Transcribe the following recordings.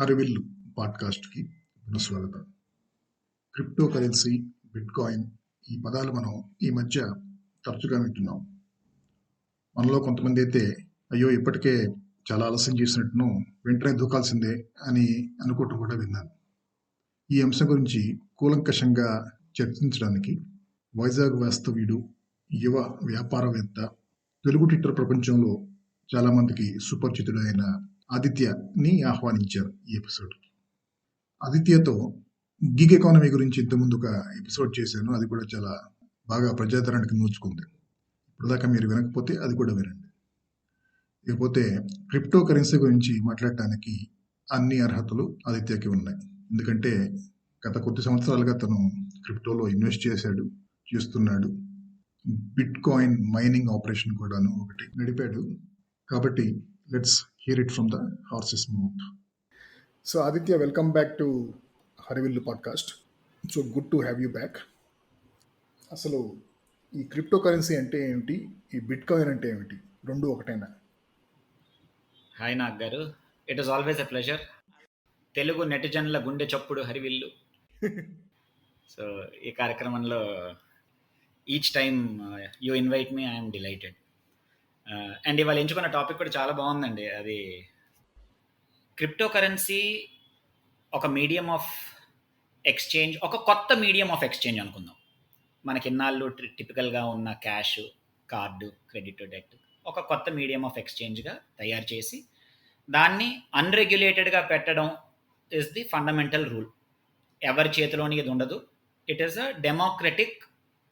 హరివిల్లు పాడ్కాస్ట్కి పునఃస్వాగతం. Crypto currency, bit coin ఈ పదాలు మనం ఈ మధ్య తరచుగా వింటున్నాం. మనలో కొంతమంది అయితే అయ్యో ఇప్పటికే చాలా ఆలస్యం చేసినట్టును వెంటనే దూకాల్సిందే అని అనుకోవటం కూడా విన్నాను. ఈ అంశం గురించి కూలంకషంగా చర్చించడానికి వైజాగ్ వాస్తవ్యుడు, యువ వ్యాపారవేత్త, తెలుగు ట్విట్టర్ ప్రపంచంలో చాలామందికి సుపరిచితుడైన ఆదిత్యని ఆహ్వానించారు ఈ ఎపిసోడ్. ఆదిత్యతో గిగ్ ఎకానమీ గురించి ఇంతకుముందు ఒక ఎపిసోడ్ చేశాను. అది కూడా చాలా బాగా ప్రజాదరణకి నోచుకుంది. ఇప్పటిదాకా మీరు వినకపోతే అది కూడా వినండి. ఇకపోతే క్రిప్టో కరెన్సీ గురించి మాట్లాడటానికి అన్ని అర్హతలు ఆదిత్యకి ఉన్నాయి. ఎందుకంటే గత కొద్ది సంవత్సరాలుగా తను క్రిప్టోలో ఇన్వెస్ట్ చేస్తున్నాడు. బిట్ కాయిన్ మైనింగ్ ఆపరేషన్ కూడాను ఒకటి నడిపాడు. కాబట్టి let's hear it from the horse's mouth. So Aditya, welcome back to Harivillu podcast. So good to have you back. అసలు ఈ క్రిప్టో కరెన్సీ అంటే ఏమిటి, ఈ బిట్ కాయిన్ అంటే ఏమిటి, రెండు ఒకటేనా? Hi Nag garu, it is always a pleasure. Telugu నెటిజన్ల గుండె చప్పుడు హరివిల్లు. సో ఈ కార్యక్రమంలో each time you invite me, I'm delighted. And ఇవాళ ఎంచుకున్న టాపిక్ కూడా చాలా బాగుందండి. అది క్రిప్టో కరెన్సీ ఒక మీడియం ఆఫ్ ఎక్స్చేంజ్, ఒక కొత్త మీడియం ఆఫ్ ఎక్స్చేంజ్ అనుకుందాం. మనకి ఇన్నాళ్ళు టిపికల్గా ఉన్న క్యాష్, కార్డు, క్రెడిట్, డెట్ ఒక కొత్త మీడియం ఆఫ్ ఎక్స్చేంజ్గా తయారు చేసి దాన్ని అన్రెగ్యులేటెడ్గా పెట్టడం ఇస్ ది ఫండమెంటల్ రూల్. ఎవరి చేతిలోని ఇది ఉండదు. It is a democratic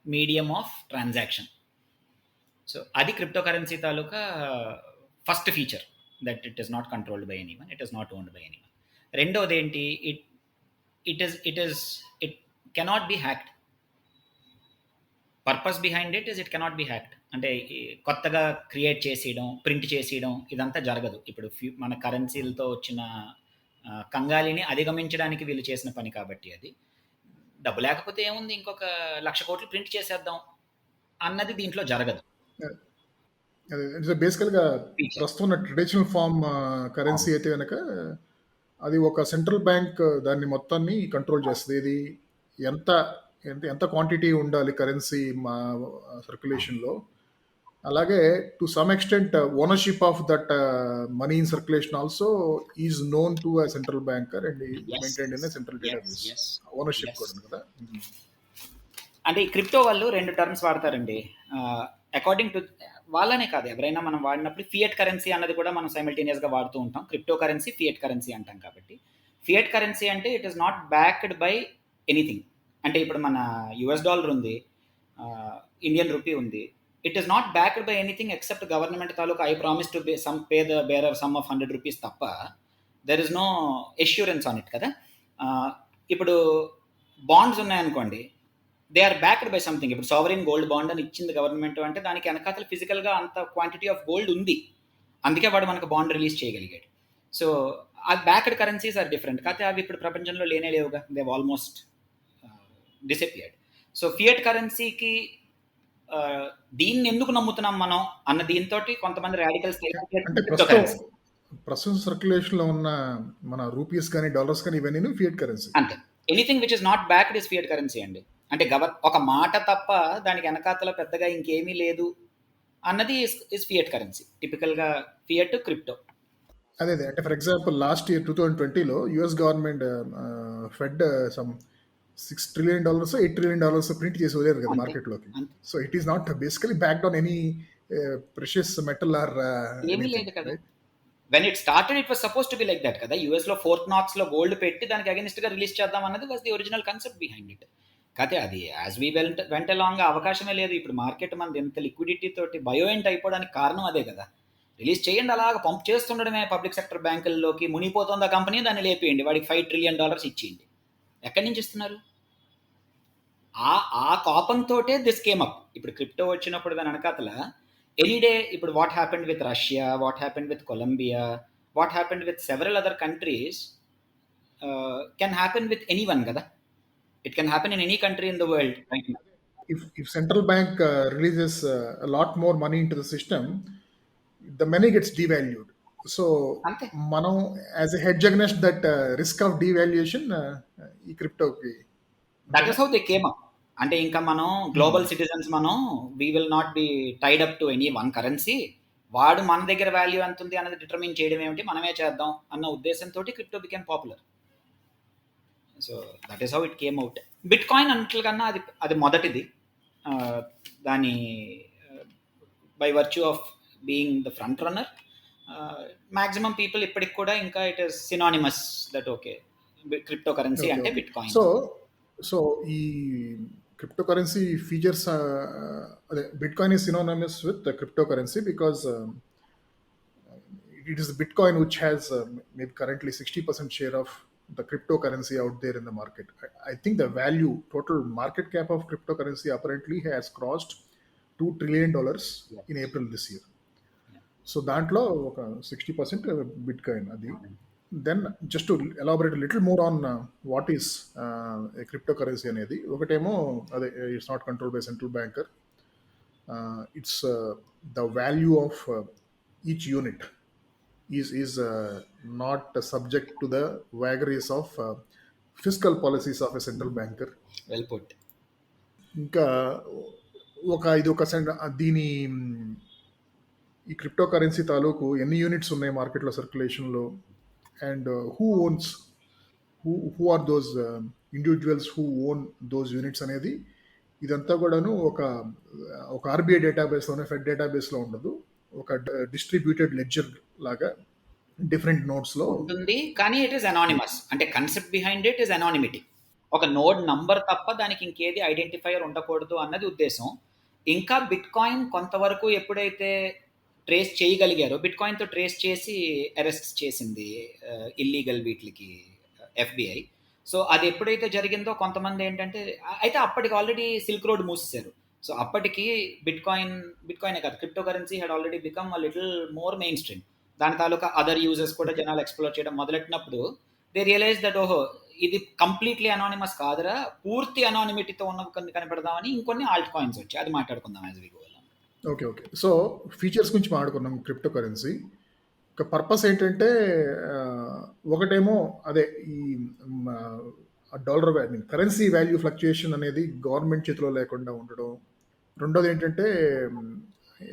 medium of transaction. So అది క్రిప్టో కరెన్సీ తాలూకా first feature, that it is not controlled by anyone, it is not owned by anyone. రెండోది ఏంటి, it cannot be hacked. Purpose behind it cannot be hacked. అంటే కొత్తగా create చేసేయడం, print చేసేయడం ఇదంతా జరగదు. ఇప్పుడు మన కరెన్సీలతో వచ్చిన కంగాలిని అధిగమించడానికి వీళ్ళు చేసిన పని కాబట్టి అది డబ్బు లేకపోతే ఏముంది, ఇంకొక 1,00,000 కోట్లు ప్రింట్ చేసేద్దాం అన్నది దీంట్లో జరగదు. బేసికల్గా ప్రస్తుతం ట్రెడిషనల్ ఫార్మ్ కరెన్సీ అయితే కనుక అది ఒక సెంట్రల్ బ్యాంక్ దాన్ని మొత్తాన్ని కంట్రోల్ చేస్తుంది. ఇది ఎంత ఎంత క్వాంటిటీ ఉండాలి కరెన్సీ మా సర్క్యులేషన్లో, అలాగే to some extent ownership of that money in circulation also is known to a central banker and maintained in central database. Ownership కూడా కదా. అంటే ఈ క్రిప్టో వాళ్ళు 2 టర్మ్స్ వాడతారండి. అకార్డింగ్ టు వాళ్ళనే కాదు, ఎవరైనా మనం వాడినప్పుడు ఫియట్ కరెన్సీ అన్నది కూడా మనం సైమల్టేనియస్గా వాడుతూ ఉంటాం. క్రిప్టో కరెన్సీ, ఫియట్ కరెన్సీ అంటాం. కాబట్టి ఫియట్ కరెన్సీ అంటే it is not backed by anything. అంటే ఇప్పుడు మన యుఎస్ డాలర్ ఉంది, ఇండియన్ రూపీ ఉంది. It is not backed by anything except government తాలూకా I promise to pay the bearer sum of 100 rupees తప్ప there is no assurance on it కదా. ఇప్పుడు bonds ఉన్నాయనుకోండి, they are backed by something. ఇప్పుడు sovereign gold bond అని ఇచ్చింది government అంటే దానికి వెనకాతలు ఫిజికల్గా అంత క్వాంటిటీ ఆఫ్ గోల్డ్ ఉంది, అందుకే వాడు మనకు బాండ్ రిలీజ్ చేయగలిగాడు. సో ఆ బ్యాక్డ్ కరెన్సీస్ ఆర్ డిఫరెంట్. కాకపోతే అవి ఇప్పుడు ప్రపంచంలో లేనే లేవుగా, they almost disappeared. So fiat కరెన్సీకి దీన్ని ఎందుకు నమ్ముతున్నాం మనం అన్న దీంతో కొంతమంది రాడికల్స్ ప్రస్తుతం సర్క్యులేషన్ లో ఉన్న మన రూపీస్ కానీ డాలర్స్ కానీ ఇవన్నీ ఫియట్ కరెన్సీ. అంతే. Anything which is not backed is fiat currency అండి. అంటే ఒక మాట తప్ప దానికి వెనకాతల పెద్దగా ఇంకేమీ లేదు అన్నది ఇస్ ఫియట్ కరెన్సీ. టిపికల్గా ఫియట్, క్రిప్టో అదే. అంటే ఫర్ ఎగ్జాంపుల్ లాస్ట్ ఇయర్ 2020లో US government fed some $6 trillion, $8 trillion print చేసి వదిలేరు కదా మార్కెట్లోకి. So it is not basically backed on any precious metal or ఏమీ లేదు కదా. When it started it was suppose to be like that కదా. యూఎస్లో ఫోర్త్ నాక్స్లో గోల్డ్ పెట్టి దానికి అగెనిస్ట్గా రిలీజ్ చేద్దాం అన్నది was the original concept behind it. కాకపోతే అది యాజ్ వీ వెంట అలాంగ్ అవకాశమే లేదు. ఇప్పుడు మార్కెట్ మనది ఎంత లిక్విడిటీ తోటి బయోఎంట్ అయిపోవడానికి కారణం అదే కదా. రిలీజ్ చేయండి, అలాగ పంప్ చేస్తుండడమే పబ్లిక్ సెక్టర్ బ్యాంకుల్లోకి. మునిపోతుంది ఆ కంపెనీ, దాన్ని లేపేయండి, వాడికి $5 trillion ఇచ్చేయండి. ఎక్కడి నుంచి ఇస్తున్నారు? ఆ కోపంతోటే దిస్ కేమ్ అప్. ఇప్పుడు క్రిప్టో వచ్చినప్పుడు దాని వెనకాతల ఎనీడే ఇప్పుడు what happened with Russia, what happened with Colombia, what happened with several other countries can happen with any one కదా. It can happen in any country in the world right now. If central bank releases a lot more money into the system, the money gets devalued. So అంతే. మనం as a hedge against that risk of devaluation ఈ క్రిప్టోకి that అంతేనా? Is how they came up. అంటే ఇంకా మనం global citizens, మనం we will not be tied up to any one currency. వాడు మన దగ్గర వాల్యూ ఎంత ఉంది అనేది డిటర్మిన్ చేయడం ఏమిటి, మనమే చేద్దాం అన్న ఉద్దేశంతో crypto became popular. So that is how it came out. Bitcoin అంటల కన్నా అది మొదటిది. దాని by virtue of being the front runner, maximum people ఇప్పటికి కూడా ఇంకా it is synonymous that okay crypto currency okay అంటే ఓకే బిట్ కాయిన్. సో ఈ క్రిప్టో కరెన్సీ ఫీచర్స్ అదే bitcoin is synonymous with crypto currency because it is the Bitcoin which has maybe currently 60% share of the cryptocurrency out there in the market. I think the value, total market cap of cryptocurrency apparently has crossed $2 trillion in April this year. So దాంట్లో ఒక 60% Bitcoin అది. Then just to elaborate a little more on what is a cryptocurrency అనేది, ఒకటేమో అదే it's not controlled by central banker. It's the value of each unit is not subject to the vagaries of fiscal policies of a central banker. Well put. ఇంకా ఇది ఒక దీని ఈ crypto currency తాలూకు ఎన్ని యూనిట్స్ ఉన్నాయి మార్కెట్లో సర్క్యులేషన్లో, and who owns who are those individuals who own those units అనేది, ఇదంతా కూడాను ఒక ఆర్బీఐ డేటాబేస్లోనే, ఫెడ్ డేటాబేస్లో ఉండదు. ఒక డిస్ట్రిబ్యూటెడ్ లెడ్జర్ లాగా డిఫరెంట్ నోట్స్ లో ఉంటుంది. కానీ ఇట్ ఈస్ అనానిమస్. అంటే concept behind it is anonymity. ఒక నోడ్ నంబర్ తప్ప దానికి ఇంకేది ఐడెంటిఫైయర్ ఉండకూడదు అన్నది ఉద్దేశం. ఇంకా బిట్ కాయిన్ కొంతవరకు ఎప్పుడైతే ట్రేస్ చేయగలిగారో, బిట్ కాయిన్తో ట్రేస్ చేసి అరెస్ట్ చేసింది ఇల్లీగల్ వీటికి ఎఫ్బిఐ. సో అది ఎప్పుడైతే జరిగిందో కొంతమంది ఏంటంటే, అయితే అప్పటికి ఆల్రెడీ సిల్క్ రోడ్ మూసేశారు. సో అప్పటికి బిట్ కాయినే కాదు, crypto currency had already become a little more main stream. దాని తాలూకా అదర్ యూజర్స్ కూడా జనాలు ఎక్స్ప్లోర్ చేయడం మొదలెట్టినప్పుడు దే రియలైజ్ దట్ ఓహో ఇది కంప్లీట్లీ అనానిమస్ కాదురా, పూర్తి అనానిమిటీతో ఉన్న కనిపెడదామని ఇంకొన్ని ఆల్ట్ కాయిన్స్ వచ్చాయి. అది మాట్లాడుకుందాం as we go. Okay so features గురించి మాట్లాడుకున్నాం క్రిప్టో కరెన్సీ. ఒక పర్పస్ ఏంటంటే ఒకటేమో అదే ఈ డాలర్ కరెన్సీ వాల్యూ ఫ్లక్చుయేషన్ అనేది గవర్నమెంట్ చేతిలో లేకుండా ఉండడం. రెండోది ఏంటంటే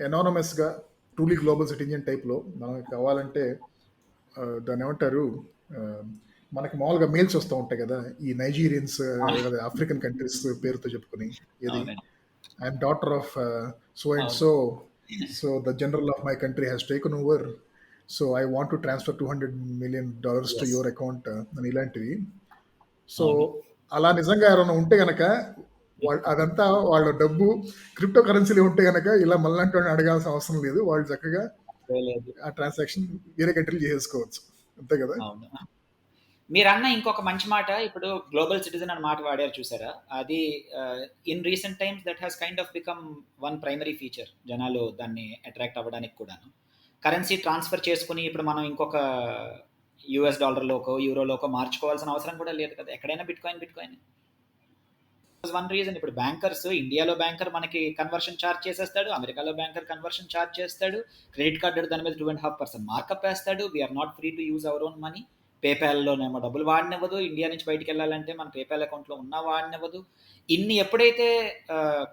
ఎనానమస్గా ట్రూలీ గ్లోబల్ సిటిజన్ టైప్లో మనకి కావాలంటే దాన్ని ఏమంటారు, మనకి మామూలుగా మెయిల్స్ వస్తూ ఉంటాయి కదా, ఈ నైజీరియన్స్ ఆఫ్రికన్ కంట్రీస్ పేరుతో చెప్పుకొని, ఇది I'm daughter of so and so the general of my country has taken over, so I want to transfer $200 million to your account అని, ఇలాంటివి. సో అలా నిజంగా ఎవరైనా ఉంటే కనుక అదంతా వాళ్ళ డబ్బు క్రిప్టో కరెన్సీలో ఉంటే కనుక ఇలా మళ్ళంటి అడగాల్సిన అవసరం లేదు. వాళ్ళు చక్కగా ఆ ట్రాన్సాక్షన్ వేరే కంట్రీలు చేసుకోవచ్చు, అంతే కదా. మీరు అన్న ఇంకొక మంచి మాట, ఇప్పుడు గ్లోబల్ సిటిజన్ అని మాట వాడారు చూసారా, అది in recent times that has kind of become one primary feature. జనాలు దాన్ని అట్రాక్ట్ అవ్వడానికి కూడాను. కరెన్సీ ట్రాన్స్ఫర్ చేసుకుని ఇప్పుడు మనం ఇంకొక US డాలర్లోకో యూరోలోకో మార్చుకోవాల్సిన అవసరం కూడా లేదు కదా. ఎక్కడైనా బిట్ కాయిన్ వన్ రీజన్. ఇప్పుడు బ్యాంకర్స్, ఇండియాలో బ్యాంకర్ మనకి కన్వర్షన్ ఛార్జ్ చేసేస్తాడు, అమెరికాలో బ్యాంకర్ కన్వర్షన్ ఛార్జ్ చేస్తాడు, క్రెడిట్ కార్డు దాని మీద 2.5% మార్కప్ వేస్తాడు. We're not free to use our own money. పేపాల్లోనేమో డబ్బులు వాడినివ్వదు, ఇండియా నుంచి బయటికి వెళ్ళాలంటే మన పేపాల్ అకౌంట్లో ఉన్న వాడినివ్వదు. ఇన్ని ఎప్పుడైతే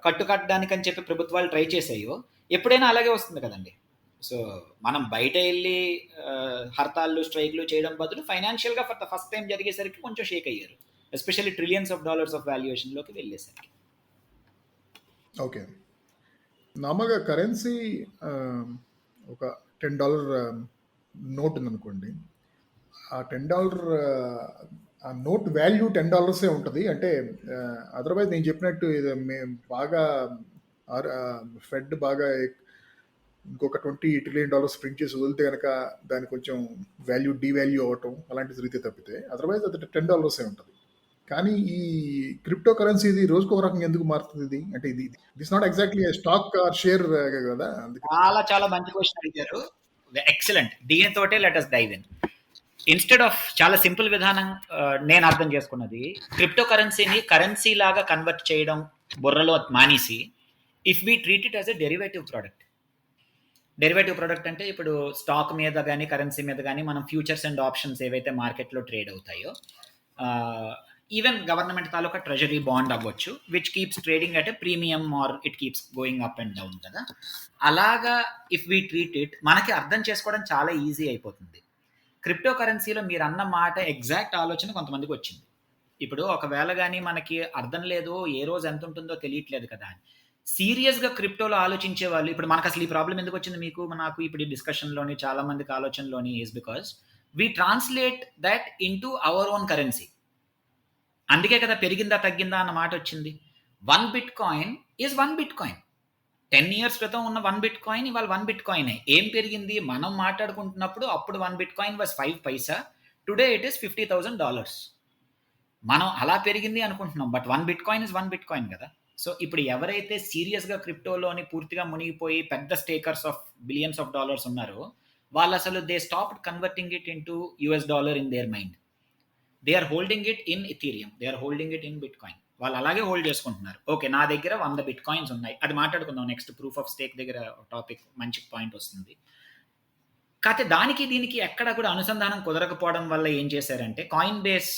కట్టడానికని చెప్పి ప్రభుత్వాలు ట్రై చేసాయో, ఎప్పుడైనా అలాగే వస్తుంది కదండి. సో మనం బయట వెళ్ళి హర్తాళ్ళు, స్ట్రైక్లు చేయడం బదులు ఫైనాన్షియల్గా ఫర్ ద ఫస్ట్ టైం జరిగేసరికి కొంచెం షేక్ అయ్యారు, ఎస్పెషల్లీ $trillions ఆఫ్ వాల్యుయేషన్లోకి వెళ్ళేసరికి. ఓకే, నార్మల్గా కరెన్సీ ఒక $10 నోట్ ఉందనుకోండి, ఆ $10 ఆ నోట్ వాల్యూ $10 ఉంటుంది. అంటే అదర్వైజ్ నేను చెప్పినట్టు ఇది బాగా ఫెడ్ బాగా ఇంకొక $20 trillion ప్రింట్ చేసి వదిలితే కనుక దాని కొంచెం వాల్యూ డీవాల్యూ అవ్వటం అలాంటివి జరిగితే తప్పితే, అదర్వైజ్ అది $10 ఉంటుంది. కానీ ఈ క్రిప్టో కరెన్సీ ఇది రోజుకు ఒక రకంగా ఎందుకు మారుతుంది? ఇది అంటే ఇది this not exactly stock or share కదా. చాలా మంచి క్వశ్చన్ అడిగారు, ఎక్సలెంట్. దీనితోటే let us dive in. Instead of చాలా సింపుల్ విధానం నేను అర్థం చేసుకున్నది, క్రిప్టో కరెన్సీని కరెన్సీ లాగా కన్వర్ట్ చేయడం బుర్రలో మానేసి, if we treat it as a derivative product. Derivative product అంటే ఇప్పుడు స్టాక్ మీద గానీ, కరెన్సీ మీద గానీ మనం ఫ్యూచర్స్ అండ్ ఆప్షన్స్ ఏవైతే మార్కెట్‌లో ట్రేడ్ అవుతాయో ఈవెన్ గవర్నమెంట్ తాలూకా ట్రెజరీ బాండ్ అవ్వచ్చు which keeps trading at a premium or it keeps going up and down కదా. అలాగా ఇఫ్ వీ ట్రీట్ ఇట్ మనకి అర్థం చేసుకోవడం చాలా ఈజీ అయిపోతుంది. క్రిప్టో కరెన్సీలో మీరు అన్న మాట ఎగ్జాక్ట్ ఆలోచన కొంతమందికి వచ్చింది. ఇప్పుడు ఒకవేళ గానీ మనకి అర్థం లేదు, ఏ రోజు ఎంత ఉంటుందో తెలియట్లేదు కదా అని. సీరియస్‌గా క్రిప్టోలో ఆలోచించే వాళ్ళు ఇప్పుడు మనకసలు ఈ ప్రాబ్లమ్ ఎందుకొచ్చింది మీకు, నాకు ఇప్పుడు ఈ డిస్కషన్‌లోని చాలా మందికి ఆలోచనలోని is because we translate that into our own currency. అందుకే కదా పెరిగిందా, తగ్గిందా అన్న మాటొచ్చింది. 1 బిట్‌కాయిన్ ఈజ్ 1 బిట్‌కాయిన్. 10 ఇయర్స్ క్రితం ఉన్న 1 బిట్‌కాయిన్ ఇవాళ 1 బిట్‌కాయినే. ఏం పెరిగింది? మనం మాట్లాడుకుంటున్నప్పుడు అప్పుడు 1 bitcoin was 5 paisa. Today it is $50,000. మనం అలా పెరిగింది అనుకుంటున్నాం. బట్ 1 బిట్‌కాయిన్ ఈజ్ 1 బిట్‌కాయిన్ కదా. సో ఇప్పుడు ఎవరైతే సీరియస్‌గా క్రిప్టోలోని పూర్తిగా మునిగిపోయి పెద్ద stakers of billions of dollars ఉన్నారో వాళ్ళసలు they stopped converting it into US dollar in their mind. They are holding it in ethereum. They are holding it in bitcoin. వాళ్ళు అలాగే హోల్డ్ చేసుకుంటున్నారు. ఓకే, నా దగ్గర 100 బిట్‌కాయిన్స్ ఉన్నాయి. అది మాట్లాడుకుందాం నెక్స్ట్ ప్రూఫ్ ఆఫ్ స్టేక్ దగ్గర టాపిక్ మంచి పాయింట్ వస్తుంది. కాకపోతే దానికి దీనికి ఎక్కడ కూడా అనుసంధానం కుదరకపోవడం వల్ల ఏం చేశారంటే Coinbase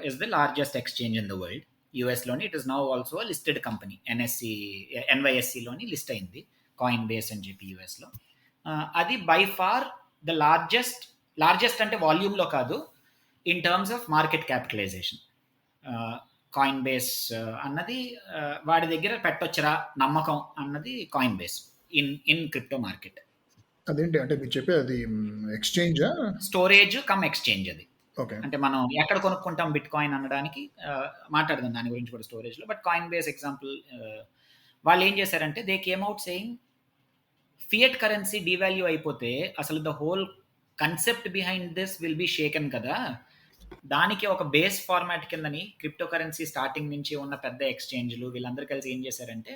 is the largest exchange in the world. యూఎస్లోని it is now also listed company. ఎన్వైఎస్సిలోని లిస్ట్ అయింది కాయిన్ బేస్ అని చెప్పి యూఎస్లో. అది బై ఫార్ ద లార్జెస్ట్ అంటే వాల్యూమ్లో కాదు, in terms of market capitalization. Coinbase అన్నది వాడి దగ్గర పెట్టొచ్చరా నమ్మకం అన్నది Coinbase in crypto market. అదేంటి అంటే మీరు చెప్పే అది ఎక్స్చేంజా? స్టోరేజ్ కమ్ ఎక్స్చేంజ్ అది. ఓకే. అంటే మనం ఎక్కడ కొనుక్కుంటాం బిట్ కాయిన్ అనడానికి మాట్లాడదాం దాని గురించి కూడా స్టోరేజ్లో. బట్ కాయిన్ బేస్ ఎగ్జాంపుల్ వాళ్ళు ఏం చేశారంటే they came out saying fiat currency devalue అయిపోతే అసలు the whole concept behind this will be shaken కదా. దానికి ఒక బేస్ ఫార్మాట్ కిందని క్రిప్టో కరెన్సీ స్టార్టింగ్ నుంచి ఉన్న పెద్ద ఎక్స్చేంజ్లు వీళ్ళందరూ కలిసి ఏం చేశారంటే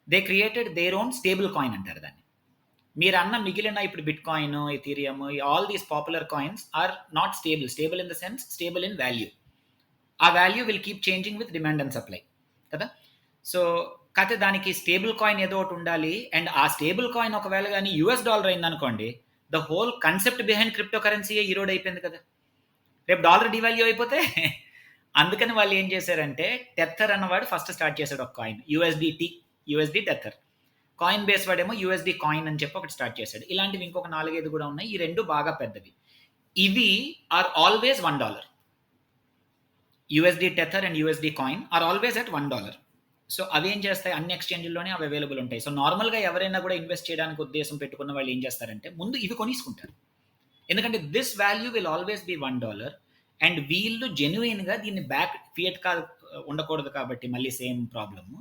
they created their own stable coin అంటారు దాన్ని. మీరు అన్న మిగిలిన ఇప్పుడు bit coin, ethereum, all these popular coins are not stable in the sense stable in value. ఆ value will keep changing with demand and supply కదా. సో కాకపోతే దానికి స్టేబుల్ కాయిన్ ఏదో ఒకటి ఉండాలి. అండ్ ఆ స్టేబుల్ కాయిన్ ఒకవేళ కానీ యూఎస్ డాలర్ అయిందనుకోండి, the whole concept behind crypto కరెన్సీయే ఈరోడ్ అయిపోయింది కదా. రేపు డాలర్ డివాల్యూ అయిపోతే అందుకని వాళ్ళు ఏం చేశారంటే టెథర్ అన్నవాడు ఫస్ట్ స్టార్ట్ చేశాడు ఒక coin, USD Tether. Coin base వాడేమో యూఎస్డి కాయిన్ అని చెప్పి ఒకటి స్టార్ట్ చేశాడు. ఇలాంటివి ఇంకొక 4-5 కూడా ఉన్నాయి. ఈ రెండు బాగా పెద్దవి. ఇవి are always $1. USD tether and USD coin are always at $1. So అవి ఏం చేస్తాయి, అన్ని ఎక్స్చేంజ్లోనే అవి అవైలబుల్ ఉంటాయి. సో నార్మల్గా ఎవరైనా కూడా ఇన్వెస్ట్ చేయడానికి ఉద్దేశం పెట్టుకున్న వాళ్ళు ఏం చేస్తారంటే ముందు ఇవి కొనిసుకుంటారు. ఎందుకంటే this value will always be $1 and వీళ్ళు జెన్యుయిన్గా దీన్ని బ్యాక్ ఫియట్ కాదు ఉండకూడదు కాబట్టి మళ్ళీ సేమ్ ప్రాబ్లము.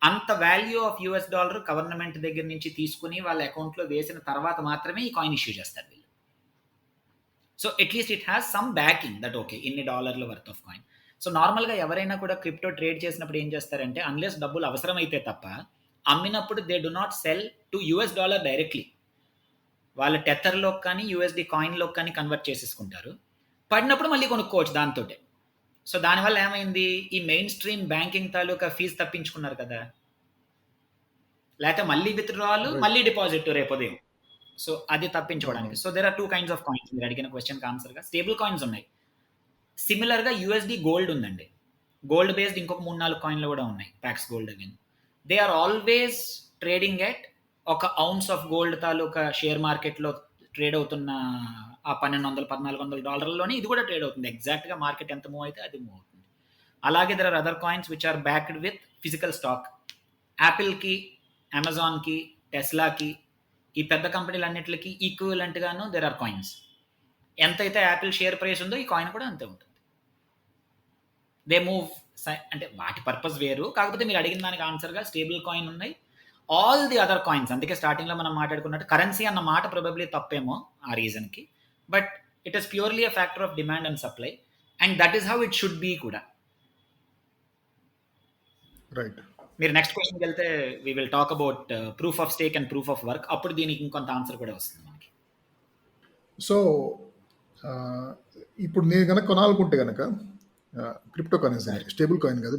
అంత value of US dollar government దగ్గర నుంచి తీసుకుని వాళ్ళ అకౌంట్లో వేసిన తర్వాత మాత్రమే ఈ కాయిన్ ఇష్యూ చేస్తారు వీళ్ళు. So at least it has some backing that okay ఇన్ని డాలర్ల వర్త్ ఆఫ్ కాయిన్. సో నార్మల్గా ఎవరైనా కూడా క్రిప్టో ట్రేడ్ చేసినప్పుడు ఏం చేస్తారంటే అన్లెస్ డబ్బులు అవసరమైతే తప్ప అమ్మినప్పుడు they do not cell to US dollar directly. వాళ్ళ టెథర్లోకి కానీ యూఎస్డి కాయిన్లోకి కానీ కన్వర్ట్ చేసేసుకుంటారు. పడినప్పుడు మళ్ళీ కొనుక్కోవచ్చు దాంతో. సో దానివల్ల ఏమైంది, ఈ మెయిన్ స్ట్రీమ్ బ్యాంకింగ్ తాలూకా ఫీజు తప్పించుకున్నారు కదా. లేకపోతే మళ్ళీ విత్డ్రాల్ మళ్ళీ డిపాజిట్ రేపు ఉదయం. సో అది తప్పించుకోవడానికి. So there are 2 kinds of coins. మీరు అడిగిన క్వశ్చన్కి ఆన్సర్గా స్టేబుల్ కాయిన్స్ ఉన్నాయి. సిమిలర్గా యూఎస్డి గోల్డ్ ఉందండి. గోల్డ్ బేస్డ్ ఇంకొక 3-4 కాయిన్లు కూడా ఉన్నాయి, ప్యాక్స్ గోల్డ్ అవి. They are always trading at ఒక ఔన్స్ ఆఫ్ గోల్డ్ తాలూకా షేర్ మార్కెట్లో ట్రేడ్ అవుతున్న ఆ $1,200-1,400 ఇది కూడా ట్రేడ్ అవుతుంది. ఎగ్జాక్ట్గా మార్కెట్ ఎంత మూవ్ అయితే అది మూవ్ అవుతుంది. అలాగే there are other coins which are backed with physical stock. యాపిల్కి, అమెజాన్కి, టెస్లాకి, ఈ పెద్ద కంపెనీలన్నిటికి ఈక్వలెంట్గాను దెర్ ఆర్ కాయిన్స్. ఎంతైతే యాపిల్ షేర్ ప్రైస్ ఉందో ఈ కాయిన్ కూడా అంతే ఉంటుంది. దే మూవ్ అంటే వాటి పర్పస్ వేరు. కాకపోతే మీరు అడిగిన దానికి ఆన్సర్గా స్టేబుల్ కాయిన్ ఉన్నాయి, ఆల్ ది అదర్ కాయిన్స్. అందుకే స్టార్టింగ్లో మనం మాట్లాడుకున్నట్టు కరెన్సీ అన్న మాట ప్రాబబ్లీ తప్పేమో ఆ రీజన్కి. But it is purely a factor of demand and supply and that is how it should be కూడా. రైట్. మీరు నెక్స్ట్ క్వశ్చన్కి వెళ్తే we will talk about proof of stake and proof of work. అప్పుడు దీనికి ఇంకొంత ఆన్సర్ కూడా వస్తుంది మనకి. సో ఇప్పుడు నేను కనుక కొనాలనుకుంటే కనుక క్రిప్టో కరెన్సీ స్టేబుల్ కాయిన్ కాదు,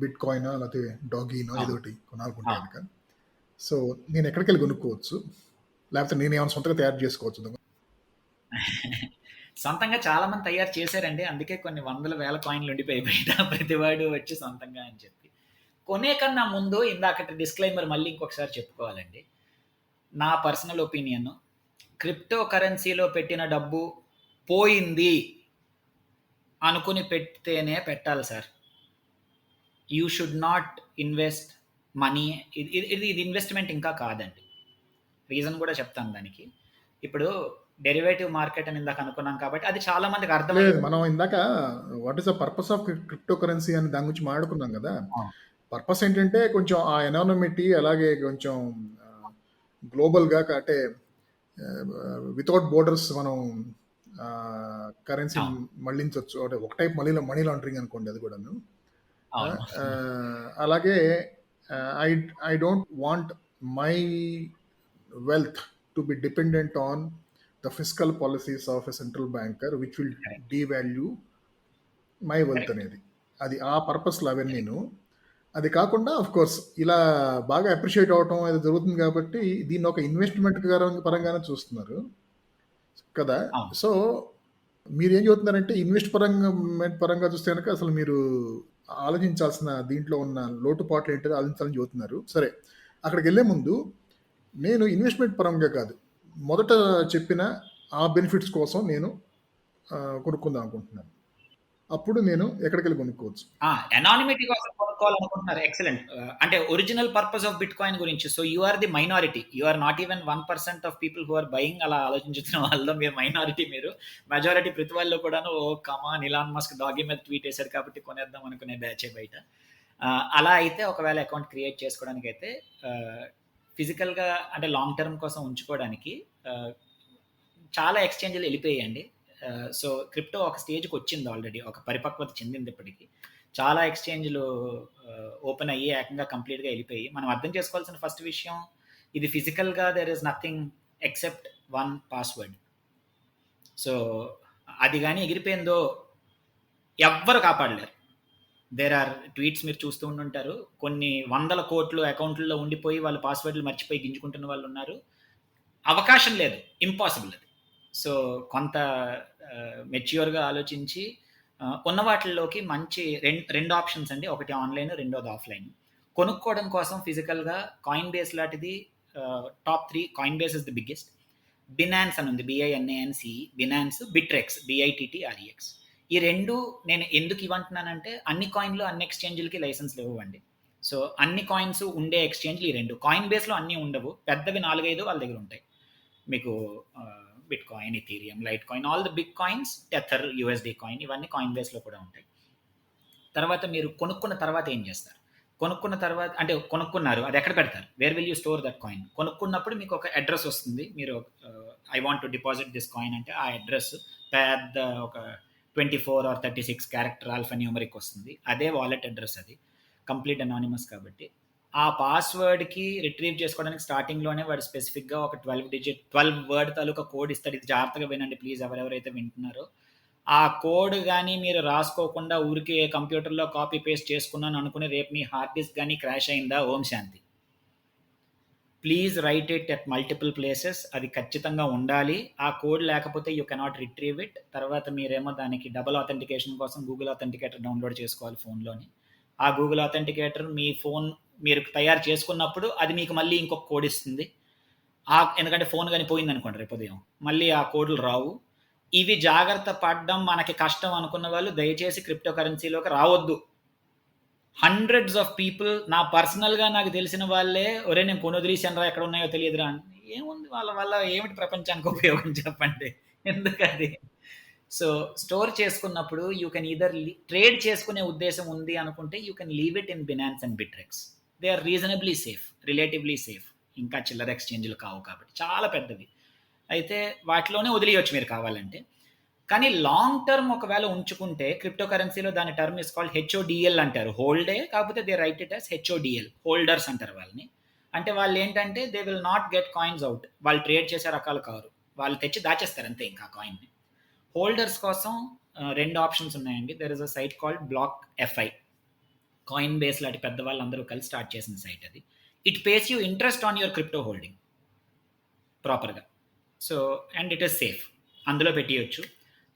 బిట్ కాయిన్ లేకపోతే డాగీనో ఏదో ఒకటి కొనాలనుకుంటే కనుక, సో నేను ఎక్కడికి వెళ్ళి కొనుక్కోవచ్చు? లేకపోతే నేనేమైనా సొంతంగా తయారు చేసుకోవచ్చు? సొంతంగా చాలా మంది తయారు చేశారండి. అందుకే కొన్ని వందల వేల కాయిన్లు ఉండిపోయాయి బయట. ప్రతివాడు వచ్చి సొంతంగా అని చెప్పి. కొనే కన్నా ముందు ఇందాకటి డిస్క్లైమర్ మళ్ళీ ఇంకొకసారి చెప్పుకోవాలండి. నా పర్సనల్ ఒపీనియన్, క్రిప్టో కరెన్సీలో పెట్టిన డబ్బు పోయింది అనుకుని పెడితేనే పెట్టాలి sir. You should not invest money. ఇది ఇన్వెస్ట్మెంట్ ఇంకా కాదండి. రీజన్ కూడా చెప్తాను దానికి. ఇప్పుడు డెరివేటివ్ మార్కెట్ అని ఇందాక అనుకున్నాం కాబట్టి అది చాలా మందికి లేదు, అర్థమైంది. మనం ఇందాక what is the purpose of cryptocurrency అని దాని గురించి మాట్లాడుకున్నాం కదా. పర్పస్ ఏంటంటే కొంచెం ఆ ఎనానమిటీ, అలాగే కొంచెం గ్లోబల్గా అంటే వితౌట్ బోర్డర్స్ మనం కరెన్సీ అవును. మళ్ళించవచ్చు. అంటే ఒక టైప్ మనీ లాండరింగ్ అనుకోండి అది కూడాను. అవును. అలాగే I I don't want my wealth to be dependent on the fiscal policies of a central banker which will Correct. devalue my wealth Correct. అనేది. అది ఆ పర్పస్లో అవన్నీను. అది కాకుండా ఆఫ్ కోర్స్ ఇలా బాగా అప్రిషియేట్ అవటం అది జరుగుతుంది కాబట్టి దీన్ని ఒక ఇన్వెస్ట్మెంట్ పరంగానే చూస్తున్నారు కదా. అవును. సో మీరు ఏం చెబుతున్నారంటే పరంగా చూస్తే కనుక అసలు మీరు ఆలోచించాల్సిన దీంట్లో ఉన్న లోటుపాట్లు ఏంటో ఆలోచించాలని చెబుతున్నారు. సరే, అక్కడికి వెళ్ళే ముందు నేను ఇన్వెస్ట్మెంట్ పరంగా కాదు, మొదట చెప్పిన ఆ బెనిఫిట్స్ కోసం నేను కొనుక్కుందాం అనుకుంటున్నాను. అప్పుడు నేను ఎక్కడికి వెళ్ళి కొనుక్కోవచ్చు? ఎనానిమిటీ కోసం కొనుక్కోవాలనుకుంటున్నారు. ఎక్సలెంట్. అంటే original purpose of bitcoin గురించి. So you are the minority. You are not even 1% of people who are buying. అలా ఆలోచించుతున్న వాళ్ళలో మీరు మైనారిటీ. మీరు మెజారిటీ ప్రతి వాళ్ళు కూడాను ఓ కమాన్ ఇలాన్ మస్క్ డాగి మీద ట్వీట్ వేశారు కాబట్టి కొనేద్దాం అనుకునే బ్యాచే బయట. అలా అయితే ఒకవేళ అకౌంట్ క్రియేట్ చేసుకోవడానికి అయితే ఫిజికల్గా అంటే లాంగ్ టర్మ్ కోసం ఉంచుకోవడానికి చాలా ఎక్స్చేంజ్లు వెళ్ళిపోయాయండి. సో క్రిప్టో ఒక స్టేజ్కి వచ్చింది ఆల్రెడీ, ఒక పరిపక్వత చెందింది. ఇప్పటికి చాలా ఎక్స్చేంజ్లు ఓపెన్ అయ్యి ఏకంగా కంప్లీట్గా వెళ్ళిపోయి. మనం అర్థం చేసుకోవాల్సిన ఫస్ట్ విషయం, ఇది ఫిజికల్గా there is nothing except one password. So అది కానీ ఎగిరిపోయిందో ఎవ్వరు కాపాడలేరు. దేర్ ఆర్ ట్వీట్స్ మీరు చూస్తూ ఉంటుంటారు, కొన్ని వందల కోట్లు అకౌంట్లలో ఉండిపోయి వాళ్ళు పాస్వర్డ్లు మర్చిపోయి గింజుకుంటున్న వాళ్ళు ఉన్నారు. అవకాశం లేదు, ఇంపాసిబుల్ అది. సో కొంత మెచ్యూర్గా ఆలోచించి ఉన్న వాటిల్లోకి మంచి రెండు ఆప్షన్స్ అండి. ఒకటి ఆన్లైన్, రెండోది ఆఫ్లైన్. కొనుక్కోవడం కోసం ఫిజికల్గా కాయిన్ బేస్ లాంటిది top 3. Coin base is the biggest. Binance అని ఉంది, BINANCE, బినాన్స్, బిట్రెక్స్, BITTREX. ఈ రెండు నేను ఎందుకు ఇవ్వంటున్నానంటే అన్ని కాయిన్లు అన్ని ఎక్స్చేంజ్లకి లైసెన్స్ లేవండి. సో అన్ని కాయిన్స్ ఉండే ఎక్స్చేంజ్లు ఈ రెండు. కాయిన్ బేస్లో అన్నీ ఉండవు, పెద్దవి 4-5 వాళ్ళ దగ్గర ఉంటాయి. మీకు bit coin, Ethereum, Litecoin, all the big coins, tether, USD coin, ఇవన్నీ కాయిన్ బేస్లో కూడా ఉంటాయి. తర్వాత మీరు కొనుక్కున్న తర్వాత ఏం చేస్తారు? కొనుక్కున్న తర్వాత అంటే కొనుక్కున్నారు, అది ఎక్కడ పెడతారు? Where will you store that coin? కొనుక్కున్నప్పుడు మీకు ఒక అడ్రస్ వస్తుంది. మీరు I want to deposit this coin అంటే ఆ అడ్రస్ పెద్ద ఒక 24 or 36 క్యారెక్టర్ ఆల్ఫా న్యూమరిక్ వస్తుంది. అదే వాలెట్ అడ్రస్. అది కంప్లీట్ అనానిమస్ కాబట్టి ఆ పాస్వర్డ్కి రిట్రీవ్ చేసుకోవడానికి స్టార్టింగ్లోనే వాడు స్పెసిఫిక్గా ఒక 12 వర్డ్ తాలూకా కోడ్ ఇస్తాడు. ఇది జాగ్రత్తగా వినండి ప్లీజ్, ఎవరెవరైతే వింటున్నారో. ఆ కోడ్ కానీ మీరు రాసుకోకుండా ఊరికి కంప్యూటర్లో కాపీ పేస్ట్ చేసుకున్నాను అనుకుని రేపు మీ హార్డ్ డిస్క్ కానీ క్రాష్ అయిందా, ఓం శాంతి. Please write it at multiple places. అది ఖచ్చితంగా ఉండాలి. ఆ కోడ్ లేకపోతే యూ కెనాట్ రిట్రీవ్ ఇట్. తర్వాత మీరేమో దానికి డబుల్ ఆథెంటికేషన్ కోసం గూగుల్ ఆథెంటికేటర్ డౌన్లోడ్ చేసుకోవాలి ఫోన్లోని. ఆ గూగుల్ ఆథెంటికేటర్ మీ ఫోన్ మీరు తయారు చేసుకున్నప్పుడు అది మీకు మళ్ళీ ఇంకొక కోడ్ ఇస్తుంది. ఎందుకంటే ఫోన్ కానీ పోయింది అనుకోండి రేపు ఉదయం, మళ్ళీ ఆ కోడ్లు రావు. ఇవి జాగ్రత్త పడడం మనకి కష్టం అనుకున్న వాళ్ళు దయచేసి క్రిప్టో కరెన్సీలోకి రావద్దు. హండ్రెడ్స్ ఆఫ్ పీపుల్, నా పర్సనల్గా నాకు తెలిసిన వాళ్ళే, ఒరే నేను కొనొదిలేసాను రా, ఎక్కడ ఉన్నాయో తెలియదురా. ఏముంది వాళ్ళ వల్ల ఏమిటి ప్రపంచానికి ఉపయోగం చెప్పండి, ఎందుకది? సో స్టోర్ చేసుకున్నప్పుడు యూ కెన్ ఈదర్ ట్రేడ్ చేసుకునే ఉద్దేశం ఉంది అనుకుంటే you can leave it in Binance and Bittrex. They are reasonably safe, relatively safe. ఇంకా చిల్లర ఎక్స్చేంజ్లు కావు కాబట్టి, చాలా పెద్దవి అయితే వాటిలోనే వదిలేయచ్చు మీరు కావాలంటే. కానీ లాంగ్ టర్మ్ ఒకవేళ ఉంచుకుంటే క్రిప్టో కరెన్సీలో దాని టర్మ్ ఇస్ కాల్డ్ HODL అంటారు. హోల్డే, కాకపోతే they right it as HODL, holders అంటారు వాళ్ళని. అంటే వాళ్ళు ఏంటంటే they will not get coins out. వాళ్ళు ట్రేడ్ చేసే రకాలు కారు, వాళ్ళు తెచ్చి దాచేస్తారు అంతే ఇంకా కాయిన్ని. హోల్డర్స్ కోసం 2 ఆప్షన్స్ ఉన్నాయండి. There is a site called BlockFi. Coinbase లాంటి పెద్దవాళ్ళు అందరూ కలిసి స్టార్ట్ చేసిన సైట్ అది. It pays you interest on your crypto holding. ప్రాపర్గా. So and it is safe, అందులో పెట్టియొచ్చు.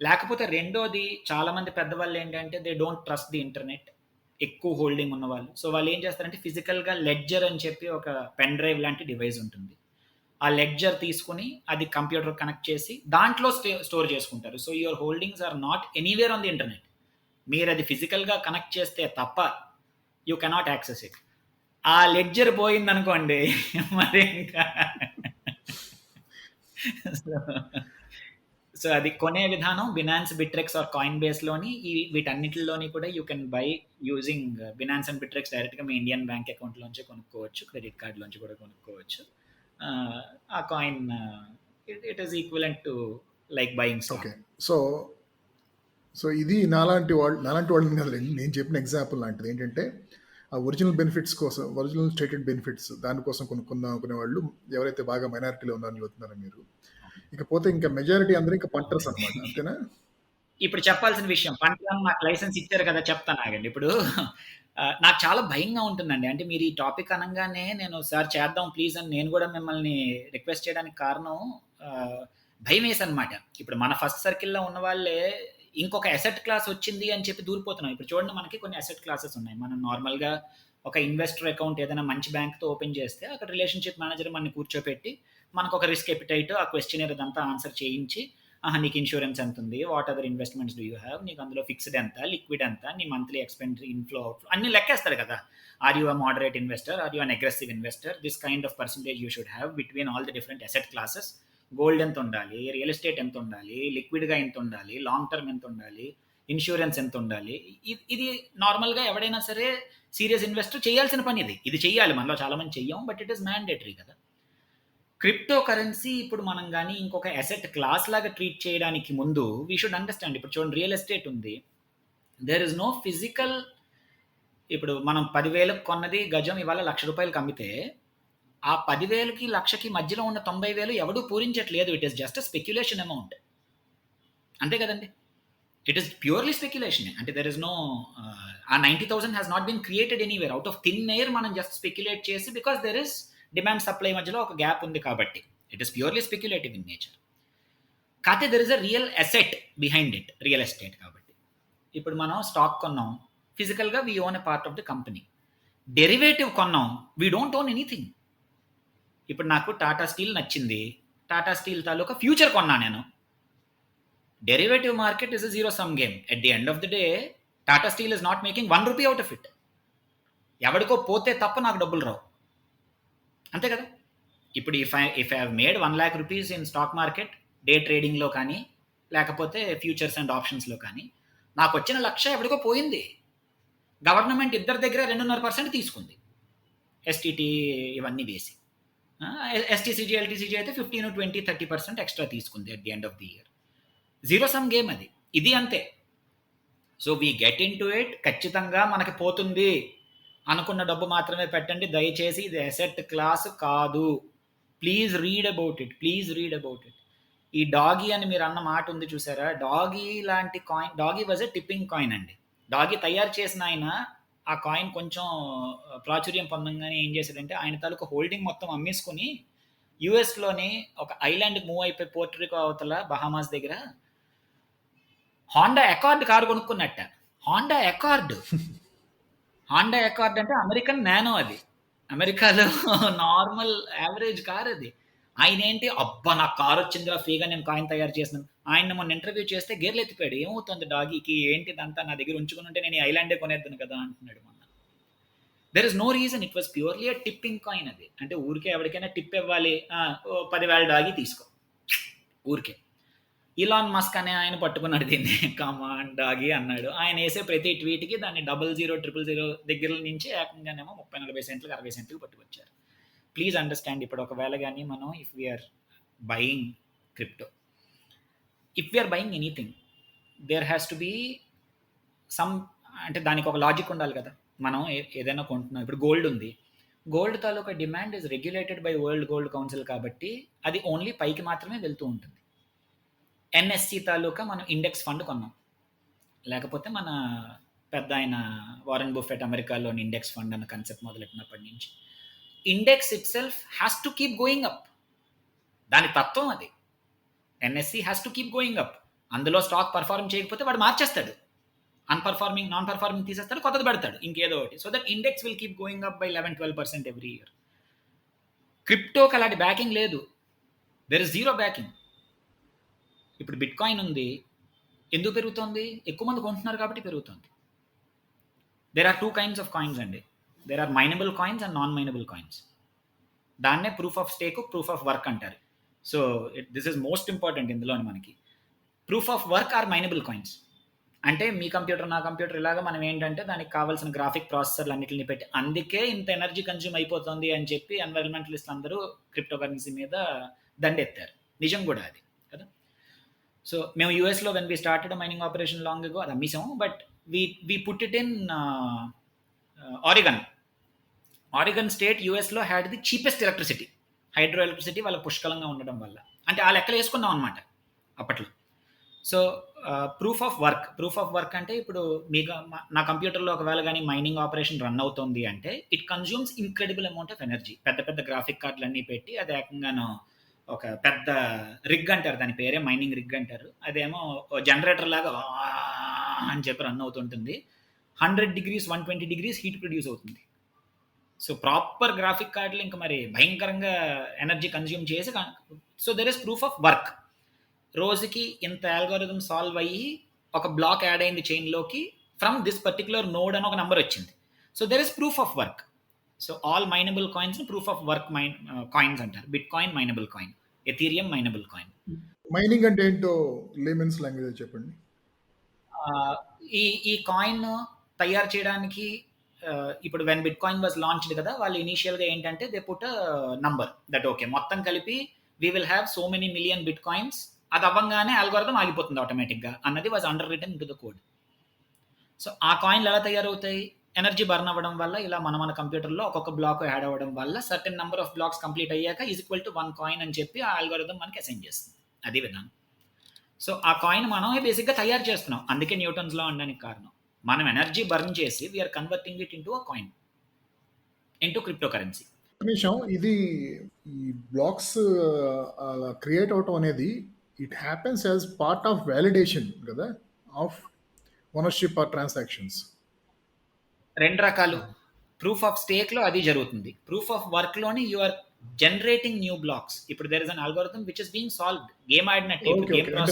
లేకపోతే రెండోది, చాలామంది పెద్దవాళ్ళు ఏంటంటే they don't trust the internet, ఎక్కువ హోల్డింగ్ ఉన్నవాళ్ళు. సో వాళ్ళు ఏం చేస్తారంటే ఫిజికల్గా లెడ్జర్ అని చెప్పి ఒక పెన్ డ్రైవ్ లాంటి డివైస్ ఉంటుంది. ఆ లెడ్జర్ తీసుకుని అది కంప్యూటర్ కనెక్ట్ చేసి దాంట్లో స్టోర్ చేసుకుంటారు. So your holdings are not anywhere on the internet. మీరు అది ఫిజికల్గా కనెక్ట్ చేస్తే తప్ప యూ కెనాట్ యాక్సెస్ ఇట్. ఆ లెడ్జర్ పోయిందనుకోండి మరి ఇంకా సో అది కొనే విధానం బినాన్స్, బిట్రెక్స్ ఆర్ కాయిన్ బేస్లోని వీటన్నిటిలోని కూడా you can buy using Binance and Bittrex డైరెక్ట్గా మీ ఇండియన్ బ్యాంక్ అకౌంట్లోంచి కొనుక్కోవచ్చు, క్రెడిట్ కార్డ్లోంచి కూడా కొనుక్కోవచ్చు. ఆ coin it is equivalent to like buying stock. Okay. So ఇది నాలాంటి వాళ్ళని కదండి, నేను చెప్పిన ఎగ్జాంపుల్ లాంటిది. ఏంటంటే ఆ ఒరిజినల్ బెనిఫిట్స్ కోసం, ఒరిజినల్ స్టేటెడ్ బెనిఫిట్స్ దానికోసం కొనుక్కుందాం అనుకునే వాళ్ళు ఎవరైతే బాగా మైనారిటీలో ఉన్నారని చెప్తున్నారో మీరు. ఇకపోతే ఇంకా మెజారిటీ అందరూ ఇంకా పంటర్స్ అనమాట, అంతేనా? ఇప్పుడు చెప్పాల్సిన విషయం, పంటలను నాకు లైసెన్స్ ఇచ్చారు కదా, చెప్తాను ఆగండి. ఇప్పుడు నాకు చాలా భయంగా ఉంటుందండి. అంటే మీరు ఈ టాపిక్ అనగానే నేను సార్ చేద్దాం ప్లీజ్ అని నేను కూడా మిమ్మల్ని రిక్వెస్ట్ చేయడానికి కారణం భయం వేసి అనమాట. ఇప్పుడు మన ఫస్ట్ సర్కిల్లో ఉన్న వాళ్ళే ఇంకొక అసెట్ క్లాస్ వచ్చింది అని చెప్పి దూరిపోతున్నాం. ఇప్పుడు చూడండి, మనకి కొన్ని అసెట్ క్లాసెస్ ఉన్నాయి. మనం నార్మల్గా ఒక ఇన్వెస్టర్ అకౌంట్ ఏదైనా మంచి బ్యాంక్తో ఓపెన్ చేస్తే అక్కడ రిలేషన్షిప్ మేనేజర్ మనని కూర్చోపెట్టి మనకు ఒక రిస్క్ ఎపిటైట్, ఆ క్వశ్చనర్ అదంతా ఆన్సర్ చేయించి, నీకు ఇన్సూరెన్స్ ఎంత ఉంది, what other investments do you have, నీకు అందులో ఫిక్స్డ్ ఎంత, లిక్విడ్ ఎంత, నీ మంత్లీ ఎక్స్పెండిచర్, ఇన్ఫ్లో, అవుట్ఫ్లో అన్ని లెక్కేస్తారు కదా. Are you a moderate investor, or you an aggressive investor, this kind of percentage you should have between all the different asset classes. Gold ఎంత ఉండాలి, రియల్ ఎస్టేట్ ఎంత ఉండాలి, లిక్విడ్గా ఎంత ఉండాలి, లాంగ్ టర్మ్ ఎంత ఉండాలి, ఇన్సూరెన్స్ ఎంత ఉండాలి. ఇది నార్మల్గా ఎవడైనా సరే సీరియస్ ఇన్వెస్టర్ చేయాల్సిన పని. ఇది చెయ్యాలి, మనలో చాలా మంది చెయ్యం, బట్ ఇట్ ఈస్ మ్యాండేటరీ కదా. క్రిప్టో కరెన్సీ ఇప్పుడు మనం కానీ ఇంకొక అసెట్ క్లాస్ లాగా ట్రీట్ చేయడానికి ముందు వీ షుడ్ అండర్స్టాండ్. ఇప్పుడు చూడండి, రియల్ ఎస్టేట్ ఉంది, దేర్ ఇస్ నో ఫిజికల్. ఇప్పుడు మనం 10,000 కొన్నది గజం ఇవాళ ₹1,00,000 అమ్మితే ఆ 10,000కి 1,00,000కి మధ్యలో ఉన్న 90,000 ఎవడూ పూరించట్లేదు. It is just speculation amount, అంతే కదండి. It is purely speculation. అంటే దెర్ ఇస్ నో ఆ 90,000 has not been created anywhere out of thin air. మనం జస్ట్ స్పెక్యులేట్ చేసి, because there is demand supply మధ్యలో ఒక గ్యాప్ ఉంది కాబట్టి it is purely speculative in nature. కాకపోతే there is a real asset behind it, real estate కాబట్టి. ఇప్పుడు మనం స్టాక్ కొన్నాం, ఫిజికల్గా we own a part of the company. Derivative కొన్నాం, వీ డోంట్ ఓన్ ఎనీథింగ్. ఇప్పుడు నాకు టాటా స్టీల్ నచ్చింది, టాటా స్టీల్ తాలూకా ఫ్యూచర్ కొన్నా నేను. Derivative market is a zero sum game. At the end of the day Tata Steel is not making ₹1 out of it. ఎవడికో పోతే తప్ప నాకు డబ్బులు రావు, అంతే కదా. ఇప్పుడు if I have made ₹1,00,000 in stock market, day ట్రేడింగ్లో కానీ లేకపోతే ఫ్యూచర్స్ అండ్ ఆప్షన్స్లో కానీ, నాకు వచ్చిన 1,00,000 ఎవడికో పోయింది. గవర్నమెంట్ ఇద్దరి దగ్గర 2.5% తీసుకుంది, ఎస్టీటీ ఇవన్నీ వేసి. ఎస్టీసీజీ, ఎల్టీసీజీ అయితే 15, 20, 30% ఎక్స్ట్రా తీసుకుంది at the end of the year. Zero sum game అది, ఇది అంతే. So we get in to it. ఖచ్చితంగా మనకి పోతుంది అనుకున్న డబ్బు మాత్రమే పెట్టండి దయచేసి. ఇది అసెట్ క్లాస్ కాదు. Please read about it, please read about it. ఈ డాగీ అని మీరు అన్న మాట ఉంది చూసారా, డాగీ లాంటి coin, doggy was a tipping coin అండి. డాగీ తయారు చేసిన ఆయన ఆ కాయిన్ కొంచెం ప్రాచుర్యం పొందంగానే ఏం చేశాడంటే ఆయన తాలూకు హోల్డింగ్ మొత్తం అమ్మేసుకుని యుఎస్లోని ఒక ఐలాండ్కి మూవ్ అయిపోయి, పోర్టరికో అవతల బహామాస్ దగ్గర హాండా అకార్డ్ కారు కొనుక్కున్నట్ట. హాండా అకార్డ్ అంటే అమెరికన్ నానో, అది అమెరికాలో నార్మల్ యావరేజ్ కార్ అది. ఆయన ఏంటి, అబ్బా నాకు కార్ వచ్చిందిరా ఫ్రీగా, నేను కాయిన్ తయారు చేసినాను. ఆయన మొన్న ఇంటర్వ్యూ చేస్తే గేర్లు ఎత్తిపోయాడు. ఏమవుతుంది డాగీకి, ఏంటిదంతా, నా దగ్గర ఉంచుకుని ఉంటే నేను ఈ ఐలాండే కొనేద్దాను కదా అంటున్నాడు మొన్న. There is no reason, it was purely a tipping coin అది. అంటే ఊరికే ఎవరికైనా టిప్ ఇవ్వాలి, 10,000 డాగీ తీసుకో ఊరికే. ఇలాన్ మస్క్ అనే ఆయన పట్టుకున్నాడు దీన్ని, కమాన్ డాగీ అన్నాడు. ఆయన వేసే ప్రతి ట్వీట్కి దాన్ని 0000 దగ్గర నుంచి ఏకంగానేమో 30-40 సెంట్లకు 60 సెంట్లకు పట్టుకొచ్చారు. Please understand. ఇప్పుడు ఒకవేళ కానీ మనం if we are buying crypto, if we are buying anything, there has to be some, అంటే దానికి ఒక లాజిక్ ఉండాలి కదా. మనం ఏదైనా కొంటున్నాం, ఇప్పుడు గోల్డ్ ఉంది, gold taluka demand is regulated by world gold council కాబట్టి అది ఓన్లీ పైకి మాత్రమే వెళ్తూ ఉంటుంది. ఎన్ఎస్సి తాలూకా మనం ఇండెక్స్ ఫండ్ కొన్నాం, లేకపోతే మన పెద్ద ఆయన వారెన్ బుఫెట్ అమెరికాలోని ఇండెక్స్ ఫండ్ అన్న కాన్సెప్ట్ మొదలెట్టినప్పటి నుంచి index itself has to keep going up. దాని తత్వం అది. NSC has to keep going up. అందులో స్టాక్ పర్ఫార్మ్ చేయకపోతే వాడు మార్చేస్తాడు, నాన్ పర్ఫార్మింగ్ తీసేస్తాడు, కొత్తది పెడతాడు ఇంకేదో ఒకటి. So that index will keep going up by 11-12% every year. క్రిప్టోకి అలాంటి బ్యాకింగ్ లేదు, దెర్ ఇస్ జీరో బ్యాకింగ్. ఇప్పుడు బిట్ కాయిన్ ఉంది, ఎందుకు పెరుగుతుంది? ఎక్కువ మంది కొంటున్నారు కాబట్టి పెరుగుతుంది. There are 2 kinds of coins అండి. There are మైనబుల్ coins and non minable coins. దాన్నే proof of stake, proof of work అంటారు. So this is most important ఇందులో మనకి. Proof of work are మైనబుల్ coins. అంటే మీ కంప్యూటర్ నా కంప్యూటర్ ఇలాగా మనం ఏంటంటే దానికి కావాల్సిన గ్రాఫిక్ ప్రాసెసర్లు అన్నిటిని పెట్టి, అందుకే ఇంత ఎనర్జీ కన్జ్యూమ్ అయిపోతుంది అని చెప్పి ఎన్వైరన్మెంటలిస్ట్ అందరూ క్రిప్టో కరెన్సీ మీద దండెత్తారు. నిజం కూడా అది కదా. సో మేము యూఎస్లో when we started mining operation long ago అది అమ్మేసాము, but we put it in Oregon state యూఎస్లో had the cheapest electricity, hydro electricity వాళ్ళకి పుష్కలంగా ఉండడం వల్ల. అంటే ఆ లెక్కలు వేసుకున్నాం అనమాట అప్పట్లో. సో ప్రూఫ్ ఆఫ్ వర్క్ అంటే ఇప్పుడు మీకు నా కంప్యూటర్లో ఒకవేళ కానీ మైనింగ్ ఆపరేషన్ రన్ అవుతుంది అంటే it consumes incredible amount of energy. పెద్ద పెద్ద గ్రాఫిక్ కార్డులు అన్నీ పెట్టి అది ఏకంగాను ఒక పెద్ద రిగ్ అంటారు, దాని పేరే మైనింగ్ రిగ్ అంటారు. అదేమో జనరేటర్ లాగా అని చెప్పి రన్ అవుతుంటుంది. 100 degrees 120 degrees హీట్ ప్రొడ్యూస్ అవుతుంది. సో ప్రాపర్ గ్రాఫిక్ కార్డులు ఇంకా మరి భయంకరంగా ఎనర్జీ కన్జ్యూమ్ చేసి. So there is proof of work. రోజుకి ఇంత అల్గోరిథం సాల్వ్ అయ్యి ఒక బ్లాక్ యాడ్ అయింది చైన్లోకి, ఫ్రమ్ దిస్ పర్టికులర్ నోడ్ అని ఒక నెంబర్ వచ్చింది. So there is proof of work. So all minable coins proof of work coins అంటారు. Bitcoin minable coin, Ethereum minable coin. Mining అంటే ఏంటో లేమెన్స్ లాంగ్వేజ్ చెప్పండి. ఈ కాయిన్ తయారు చేయడానికి ఇప్పుడు when bit coin was launched కదా, వాళ్ళు ఇనీషియల్గా ఏంటంటే they put number that okay మొత్తం కలిపి we will have so many million bit coins. అది అవ్వగానే అల్గోరిథం ఆగిపోతుంది ఆటోమేటిక్గా అన్నది was under return in to the code. So ఆ కాయిన్లు ఎలా తయారవుతాయి? ఎనర్జీ బర్న్ అవ్వడం వల్ల, ఇలా మన కంప్యూటర్లో ఒక్కొక్క బ్లాక్ యాడ్ అవ్వడం వల్ల certain number of blacks complete అయ్యాక ఈజ్ ఈక్వల్ టు 1 కాయిన్ అని చెప్పి ఆ అల్గోరిథం మనకి అసైన్ చేస్తుంది. అది విధానం. సో ఆ కాయిన్ మనమే బేసిక్గా తయారు చేస్తున్నాం, అందుకే న్యూటన్స్ లా అనడానికి కారణం. మనం ఎనర్జీ బర్న్ చేసి we are converting it into a coin, into crypto currency. నిమిషం, ఇది ఈ బ్లాక్స్ క్రియేట్ అవటం అనేది it happens as part of validation కదా ఆఫ్ ఓనర్షిప్ ఆర్ ట్రాన్సాక్షన్స్. 2 రకాలు. ప్రూఫ్ ఆఫ్ స్టేక్ లో అది జరుగుతుంది. ప్రూఫ్ ఆఫ్ వర్క్ లోని you are generating new blocks. ఇప్పుడు there is an algorithm which is being solved. Game ఆడినట్టే.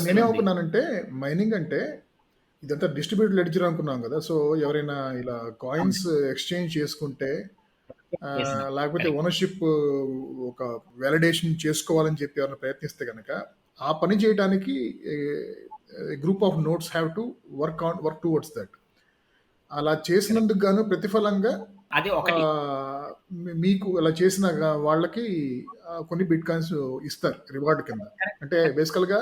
నేనే అనుకున్నానంటే మైనింగ్ అంటే ఇదంతా డిస్ట్రిబ్యూటెడ్ లెడ్జర్ అనుకున్నాం కదా. సో ఎవరైనా ఇలా కాయిన్స్ ఎక్స్చేంజ్ చేసుకుంటే లేకపోతే ఓనర్షిప్ ఒక వ్యాలిడేషన్ చేసుకోవాలని చెప్పి ఎవరైనా ప్రయత్నిస్తే కనుక ఆ పని చేయడానికి group of nodes have to work towards that. అలా చేసినందుకు గాను ప్రతిఫలంగా అది ఒకటి మీకు అలా చేసిన వాళ్ళకి కొన్ని బిట్ కాయిన్స్ ఇస్తారు రివార్డ్ కింద. అంటే బేసికల్గా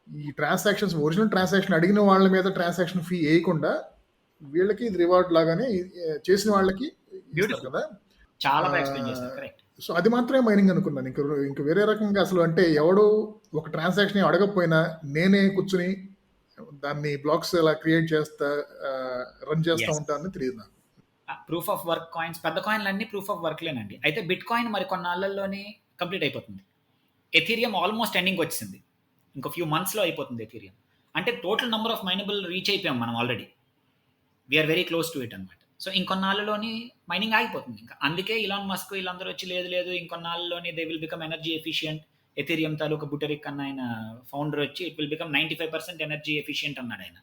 ఈ ట్రాన్సాక్షన్స్ ఒరిజినల్ ట్రాన్సాక్షన్ అడిగిన వాళ్ళ మీద ట్రాన్సాక్షన్ ఫీ వేయకుండా వీళ్ళకి ఇది రివార్డ్ లాగానే చేసిన వాళ్ళకి ఇస్తారు కదా. చాలా ఎక్స్ప్లెయిన్ చేశారు. కరెక్ట్. సో అది మాత్రమే మైనింగ్ అనుకున్నాను. ఇంక వేరే రకంగా అసలు అంటే ఎవడు ఒక ట్రాన్సాక్షన్ అడగకపోయినా నేనే కూర్చుని దాన్ని బ్లాక్స్ ఎలా క్రియేట్ చేస్తా రన్ చేస్తూ ఉంటానని తెలియదు నాకు. ప్రూఫ్ ఆఫ్ వర్క్ కాయిన్స్, పెద్ద కాయిన్లు అన్ని ప్రూఫ్ ఆఫ్ వర్క్ లేనండి. అయితే బిట్ కాయిన్ మరి కొన్నాళ్ళలోనే కంప్లీట్ అయిపోతుంది. ఎథీరియం ఆల్మోస్ట్ ఎండింగ్ వచ్చింది, ఇంకో ఫ్యూ మంత్స్లో అయిపోతుంది ఎథీరియం. అంటే total number of minable reach అయిపోయాం మనం already. We are very close to it అనమాట. సో ఇంకొన్నాళ్ళలోని మైనింగ్ ఆగిపోతుంది ఇంకా. అందుకే ఇలాన్ మస్క్ వీళ్ళందరూ వచ్చి లేదు ఇంకొన్నాళ్ళలోని they will become energy efficient. Ethereum తాలూకా బుటరిక్ అన్న ఆయన ఫౌండర్ వచ్చి it will become 95% energy efficient అన్నాడు ఆయన.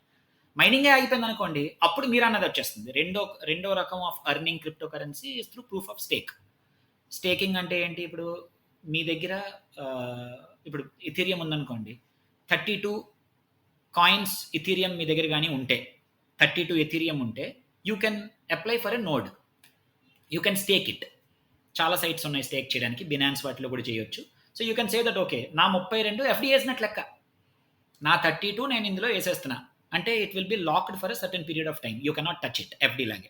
మైనింగే ఆగిపోయింది అనుకోండి, అప్పుడు మీరు అన్నది వచ్చేస్తుంది. రెండో రకం of earning crypto currency is through proof of stake. Staking అంటే ఏంటి? ఇప్పుడు మీ దగ్గర ఇప్పుడు ఇథీరియం ఉందనుకోండి, 32 కాయిన్స్ ఇథీరియం మీ దగ్గర కానీ ఉంటే, 32 ఎథీరియం ఉంటే you can apply for a node, you can stake it. చాలా సైట్స్ ఉన్నాయి స్టేక్ చేయడానికి, బినాన్స్ వాటిలో కూడా చేయొచ్చు. So you can say that okay నా 32 ఎఫ్డి వేసినట్లు లెక్క, నా 32 నేను ఇందులో వేసేస్తున్నా అంటే it will be locked for a certain period of time. You cannot touch it, FD లాగే.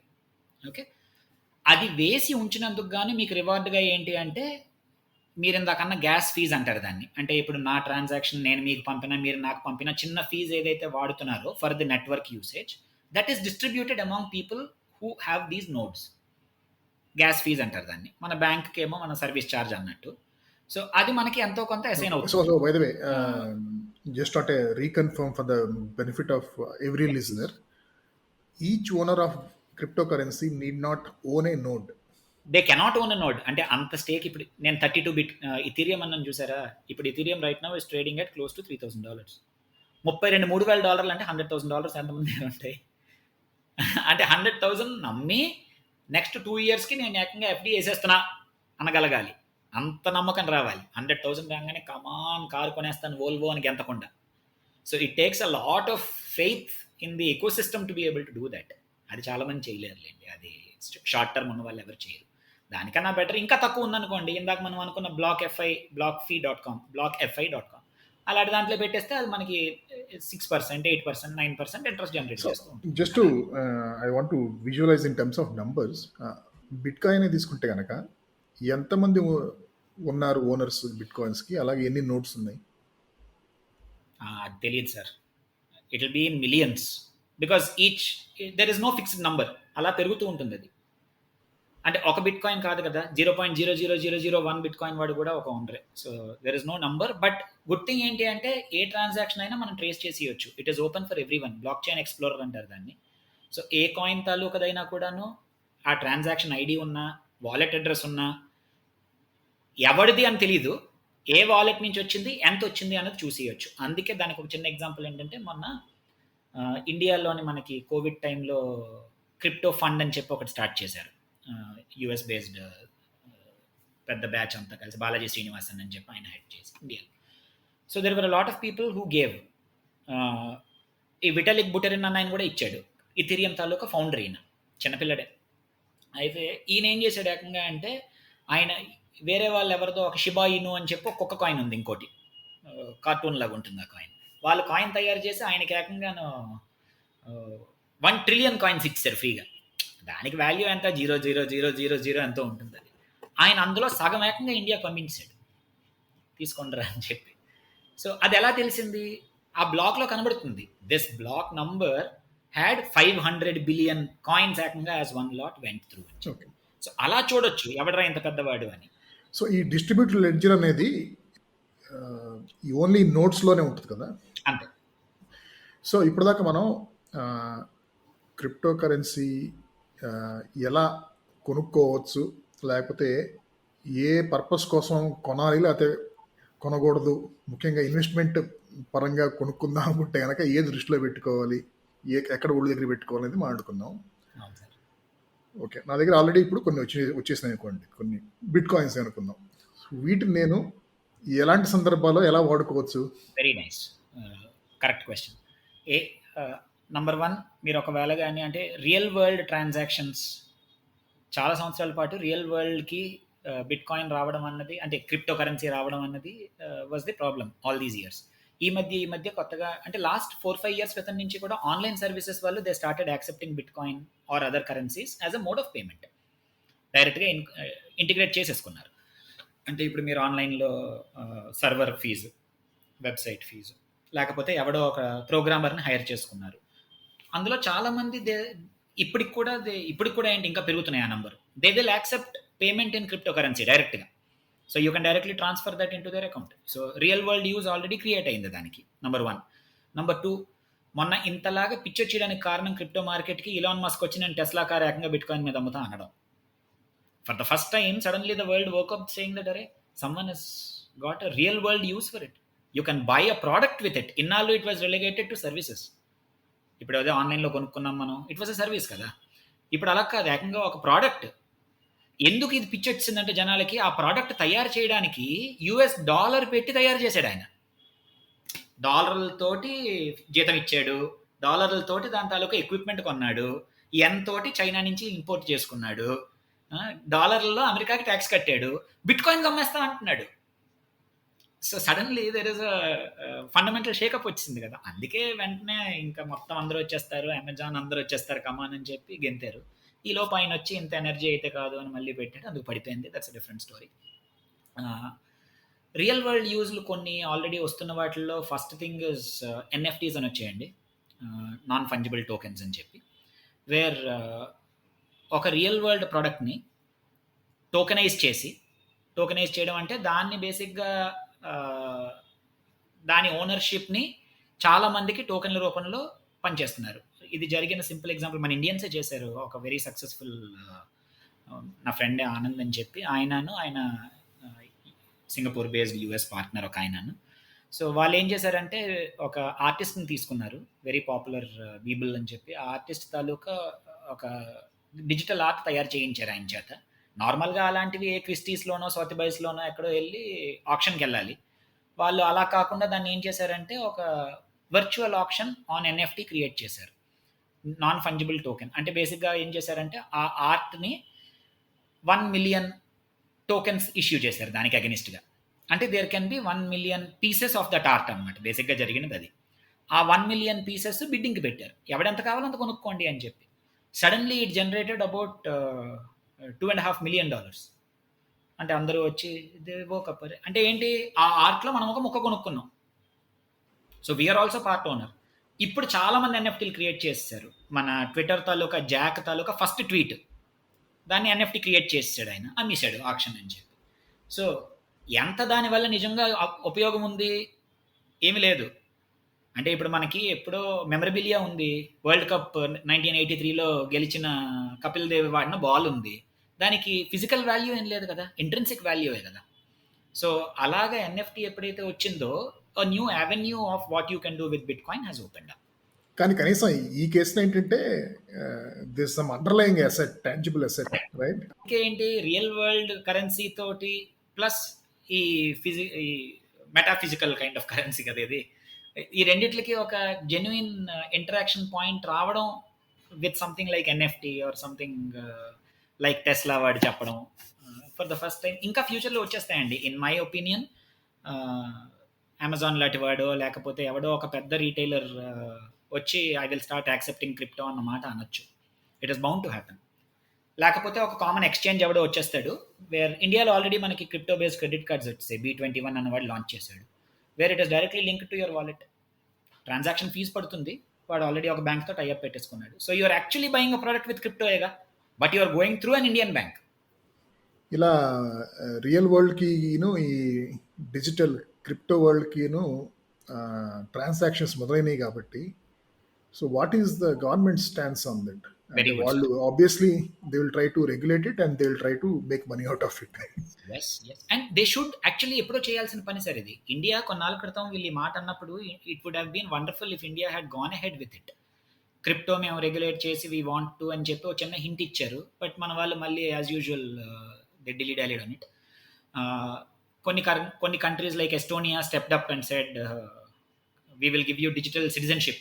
ఓకే, అది వేసి ఉంచినందుకు గాను మీకు రివార్డ్గా ఏంటి అంటే మీరు ఇందాకన్నా గ్యాస్ ఫీజ్ అంటారు దాన్ని. అంటే ఇప్పుడు నా ట్రాన్సాక్షన్ నేను మీకు పంపినా మీరు నాకు పంపినా చిన్న ఫీజ్ ఏదైతే వాడుతున్నారో for the network usage, that is distributed among people who have these nodes. Gas fees అంటారు దాన్ని. మన బ్యాంక్కి ఏమో మన సర్వీస్ ఛార్జ్ అన్నట్టు. సో అది మనకి ఎంతో కొంత అసైన్ So, అవుతుంది. so by the way, just not a reconfirm for the benefit of every listener, each owner of cryptocurrency need not own a node. They cannot own node. అంటే అంత stake ఇప్పుడు నేను 32 bit Ethereum అన్నాను చూసారా, ఇప్పుడు Ethereum right now is trading at close to $3,000. 32,000 $3,000 అంటే $100,000 ఎంతమంది ఉంటాయి? అంటే 100,000 నమ్మి నెక్స్ట్ 2 ఇయర్స్కి నేను ఏకంగా ఎఫ్డి వేసేస్తున్నా అనగలగాలి. అంత నమ్మకం రావాలి. 100,000 రాగానే కమాన్ కారు కొనేస్తాను వోల్వో అని గెంతకుండా. So it takes a lot of faith in the ecosystem to be able to do that. అది చాలా మంది చేయలేరులేండి. అది షార్ట్ టర్మ్ ఉన్న వాళ్ళు ఎవరు చేయరు. దానికన్నా బెటర్ ఇంకా తక్కువ ఉందనుకోండి, ఇందాక మనం అనుకున్న బ్లాక్.fi.com అలాంటి దాంట్లో పెట్టేస్తే అది మనకి 6%, 8%, 9% ఇంట్రెస్ట్ జనరేట్ చేస్తూ ఉంటుంది. Just to, I want to visualize in terms of numbers. Bitcoin తీసుకుంటే కనుక ఎంతమంది ఉన్నారు ఓనర్స్ బిట్కాయిన్స్కి, అలాగే ఎన్ని నోట్స్ ఉన్నాయి? అది తెలియదు sir. It will be in millions because there is no fixed number. అలా పెరుగుతూ ఉంటుంది అది. అంటే ఒక బిట్ కాయిన్ కాదు కదా, 0.00001 బిట్ కాయిన్ వాడు కూడా ఒక ఓనరే. So there is no number. But good thing ఏంటి అంటే ఏ ట్రాన్సాక్షన్ అయినా మనం ట్రేస్ చేసి ఇవ్వచ్చు. It is open for everyone. Blockchain explorer అంటారు దాన్ని. సో ఏ కాయిన్ తాలూకదైనా కూడాను ఆ ట్రాన్సాక్షన్ ఐడి ఉన్నా, వాలెట్ అడ్రస్ ఉన్నా, ఎవరిది అని తెలీదు, ఏ వాలెట్ నుంచి వచ్చింది, ఎంత వచ్చింది అన్నది చూసేయచ్చు. అందుకే దానికి ఒక చిన్న ఎగ్జాంపుల్ ఏంటంటే, మొన్న ఇండియాలోని మనకి కోవిడ్ టైంలో క్రిప్టో ఫండ్ అని చెప్పి ఒకటి స్టార్ట్ చేశారు. యుఎస్ బేస్డ్ పెద్ద బ్యాచ్ అంతా కలిసి, బాలాజీ శ్రీనివాసన్ అని చెప్పి ఆయన హెడ్ చేసి ఇండియాలో. So there were lot of people who gave. ఈ విటాలిక్ బుటెరిన్ అన్న ఆయన కూడా ఇచ్చాడు. ఇథీరియం తాలూకా ఫౌండర్ ఈయన, చిన్నపిల్లడే. అయితే ఈయన ఏం చేశాడు ఏకంగా అంటే, ఆయన వేరే వాళ్ళు ఎవరిదో ఒక షిబా ఇను అని చెప్పి ఒక్కొక్క కాయిన్ ఉంది, ఇంకోటి కార్టూన్ లాగా ఉంటుంది ఆ కాయిన్. వాళ్ళు కాయిన్ తయారు చేసి ఆయనకి ఏకంగా 1 ట్రిలియన్ కాయిన్స్ ఇచ్చారు ఫ్రీగా. దానికి వాల్యూ ఎంత, 0.0000 ఎంతో ఉంటుంది అది. ఆయన అందులో సగం ఏకంగా ఇండియా పంపించాడు, తీసుకుంటారా అని చెప్పి. సో అది ఎలా తెలిసింది? ఆ బ్లాక్లో కనబడుతుంది. This block number had 500 billion coins ఏకంగా as one lot went through. So అలా చూడొచ్చు ఎవడరా ఇంత పెద్దవాడు అని. సో ఈ డిస్ట్రిబ్యూటెడ్ లెడ్జర్ అనేది ఓన్లీ నోట్స్లోనే ఉంటుంది కదా? అంతే. సో ఇప్పటిదాకా మనం క్రిప్టో కరెన్సీ ఎలా కొనుక్కోవచ్చు, లేకపోతే ఏ పర్పస్ కోసం కొనాలి లేకపోతే కొనకూడదు, ముఖ్యంగా ఇన్వెస్ట్మెంట్ పరంగా కొనుక్కుందాం అనుకుంటే కనుక ఏ దృష్టిలో పెట్టుకోవాలి, ఎక్కడ ఒళ్ళు దగ్గర పెట్టుకోవాలి అనేది మాట్లాడుకుందాం. ఓకే, నా దగ్గర ఆల్రెడీ ఇప్పుడు కొన్ని వచ్చేసినాయి అనుకోండి, కొన్ని బిట్ కాయిన్స్ అనుకుందాం. వీటిని నేను ఎలాంటి సందర్భాల్లో ఎలా వాడుకోవచ్చు? Very nice, correct question. Number 1, మీరు ఒకవేళ కానీ అంటే రియల్ వరల్డ్ ట్రాన్సాక్షన్స్ చాలా సంవత్సరాల పాటు రియల్ వరల్డ్కి బిట్ కాయిన్ రావడం అన్నది, అంటే క్రిప్టో కరెన్సీ రావడం అన్నది was the problem all these years. ఈ మధ్య కొత్తగా అంటే లాస్ట్ 4-5 ఇయర్స్ క్రితం నుంచి కూడా ఆన్లైన్ సర్వీసెస్ వాళ్ళు they started accepting bit coin are other currencies as a mode of payment. డైరెక్ట్గా ఇంటిగ్రేట్ చేసేసుకున్నారు. అంటే ఇప్పుడు మీరు ఆన్లైన్లో సర్వర్ ఫీజు, వెబ్సైట్ ఫీజు, లేకపోతే ఎవడో ఒక ప్రోగ్రామర్ని హైర్ చేసుకున్నారు. అందులో చాలామంది ఇప్పటికి కూడా ఏంటి ఇంకా పెరుగుతున్నాయి ఆ number. They will accept payment in crypto currency డైరెక్ట్గా. So you can directly transfer that into their account. So real world use already create అయింది దానికి, నంబర్ 1. నంబర్ 2, మొన్న ఇంతలాగా పిచ్చొచ్చేయడానికి కారణం క్రిప్టో మార్కెట్కి ఇలాన్ మస్క్ వచ్చి నేను టెస్లా కార్ ఏకంగా బిట్ కాయిన్ మీద అమ్ముతా అనడం. For the first time suddenly the world woke up saying that అరే someone has got a real world use for it. You can buy a product with it. ఇన్నాళ్ళు it was related to services. ఇప్పుడు అదే ఆన్లైన్లో కొనుక్కున్నాం మనం, it was a service కదా. ఇప్పుడు అలా కాదు, ఏకంగా ఒక ప్రోడక్ట్. ఎందుకు ఇది పిచ్చి వచ్చిందంటే జనాలకి, ఆ ప్రోడక్ట్ తయారు చేయడానికి $1 పెట్టి తయారు చేశాడు ఆయన. డాలర్లతోటి జీతం ఇచ్చాడు, డాలర్లతోటి దాని తాలూకా ఎక్విప్మెంట్ కొన్నాడు, ఎంతోటి చైనా నుంచి ఇంపోర్ట్ చేసుకున్నాడు, డాలర్లలో అమెరికాకి ట్యాక్స్ కట్టాడు, బిట్ కాయిన్ అమ్మేస్తా అంటున్నాడు. So suddenly there is a fundamental shake up వచ్చింది కదా. అందుకే వెంటనే ఇంకా మొత్తం అందరూ వచ్చేస్తారు, అమెజాన్ అందరూ వచ్చేస్తారు కమాన్ అని చెప్పి గెంతారు. ఈ లోపు ఆయన వచ్చి ఇంత ఎనర్జీ అయితే కాదు అని మళ్ళీ పెట్టాడు, అందుకు పడిపోయింది. That's a different story. Real world యూజ్లు కొన్ని ఆల్రెడీ వస్తున్న వాటిల్లో ఫస్ట్ థింగ్ ఇస్ ఎన్ఎఫ్టీస్ అని వచ్చాయండి, నాన్ ఫంజిబుల్ టోకెన్స్ అని చెప్పి. వేర్ ఒక రియల్ వరల్డ్ ప్రోడక్ట్ని టోకెనైజ్ చేసి టోకెనైజ్ చేయడం అంటే దాన్ని బేసిక్గా దాని ఓనర్షిప్ని చాలా మందికి టోకెన్ల రూపంలో పనిచేస్తున్నారు. ఇది జరిగిన సింపుల్ ఎగ్జాంపుల్ మన ఇండియన్సే చేశారు. ఒక వెరీ సక్సెస్ఫుల్ నా ఫ్రెండ్ ఆనంద్ అని చెప్పి ఆయన సింగపూర్ బేస్డ్ యూఎస్ పార్ట్నర్ ఒక ఆయనను. సో వాళ్ళు ఏం చేశారంటే ఒక ఆర్టిస్ట్ని తీసుకున్నారు, వెరీ పాపులర్ బీబుల్ అని చెప్పి. ఆ ఆర్టిస్ట్ తాలూకా ఒక డిజిటల్ ఆర్ట్ తయారు చేయించారు ఆయన చేత. నార్మల్గా అలాంటివి ఏ క్రిస్టీస్లోనో సోతిబైస్లోనో ఎక్కడో వెళ్ళి ఆప్షన్కి వెళ్ళాలి. వాళ్ళు అలా కాకుండా దాన్ని ఏం చేశారంటే ఒక virtual option on NFT create చేశారు, నాన్ ఫంజిబుల్ టోకెన్. అంటే బేసిక్గా ఏం చేశారంటే ఆ ఆర్ట్ని 1 మిలియన్ టోకెన్స్ ఇష్యూ చేశారు దానికి అగెనిస్ట్గా. అంటే there can be 1 million pieces of that art అనమాట. బేసిక్గా జరిగినది అది. ఆ 1 మిలియన్ పీసెస్ బిడ్డింగ్కి పెట్టారు, ఎవడెంత కావాలో అంత కొనుక్కోండి అని చెప్పి. Suddenly it generated about $2.5 million. అంటే అందరూ వచ్చి దేవో కప్పరే అంటే ఏంటి, ఆ ఆర్ట్లో మనం ఒక ముక్క కొనుక్కున్నాం. So we're also part owner. ఇప్పుడు చాలామంది ఎన్ఎఫ్టీలు క్రియేట్ చేశారు. మన ట్విట్టర్ తాలూకా జాక్ తాలూకా ఫస్ట్ ట్వీట్ దాన్ని ఎన్ఎఫ్టీ క్రియేట్ చేసాడు, ఆయన అమ్మేశాడు ఆక్షన్ అని చెప్పి. సో ఎంత దానివల్ల నిజంగా ఉపయోగం ఉంది, ఏమి లేదు. అంటే ఇప్పుడు మనకి ఎప్పుడో మెమరబిలియా ఉంది, వరల్డ్ కప్ 1983లో గెలిచిన కపిల్ దేవ్ వాడిన బాల్ ఉంది, దానికి ఫిజికల్ వాల్యూ ఏం లేదు కదా, ఇంట్రెన్సిక్ వాల్యూయే కదా. సో అలాగా ఎన్ఎఫ్టీ ఎప్పుడైతే వచ్చిందో a new avenue of what you can do with Bitcoin has opened up. కానీ కనీసం ఈ కేసులో ఏంటంటే this some underlying asset, tangible asset, right? ఇంకేంటి, రియల్ వరల్డ్ కరెన్సీ తోటి ప్లస్ ఈ మెటాఫిజికల్ కైండ్ ఆఫ్ కరెన్సీ కదా ఇది. ఈ రెండిట్లకి ఒక జెన్యున్ ఇంటరాక్షన్ పాయింట్ రావడం with something like NFT or something like Tesla వాడు చెప్పడం ఫర్ ద ఫస్ట్ టైం. ఇంకా ఫ్యూచర్లో వచ్చేస్తాయండి ఇన్ మై ఒపీనియన్. అమెజాన్ లాంటి వాడో లేకపోతే ఎవడో ఒక పెద్ద రీటైలర్ వచ్చి I will start accepting crypto అన్నమాట అనొచ్చు. It is bound to happen. లేకపోతే ఒక కామన్ ఎక్స్చేంజ్ ఎవడో వచ్చేస్తాడు, వేర్ ఇండియాలో ఆల్రెడీ మనకి క్రిప్టో బేస్డ్ క్రెడిట్ కార్డ్స్ వచ్చాయి. B21 అన్నవాడు లాంచ్ చేశాడు, where it is directly link to your wallet. Transaction fee పడుతుంది, వాడు ఆల్రెడీ ఒక బ్యాంక్తో టైఅప్ పెట్టేసుకున్నాడు. So you are actually buying a product with క్రిప్టోయేగా, but you are going through an Indian bank. ఇలా రియల్ వరల్డ్కి ఈ డిజిటల్ క్రిప్టో వరల్డ్కిను ట్రాన్సాక్షన్స్ మొదలైనవి కాబట్టి, so what is the government stands on that? వాళ్ళు obviously they will try to regulate it and they will try to make money out of it. And they should actually ఎప్పుడో చేయాల్సిన పని sir ఇది. India కొన్నాళ్ళ క్రితం వీళ్ళు ఈ మాట అన్నప్పుడు it would have been wonderful if India had gone ahead with it. Crypto మేము రెగ్యులేట్ చేసి వీ వాంట్ టు అని చెప్పి ఒక చిన్న హింట్ ఇచ్చారు, బట్ మన వాళ్ళు మళ్ళీ as usual they delayed on it. కొన్ని countries like Estonia stepped up and said we will give you digital citizenship,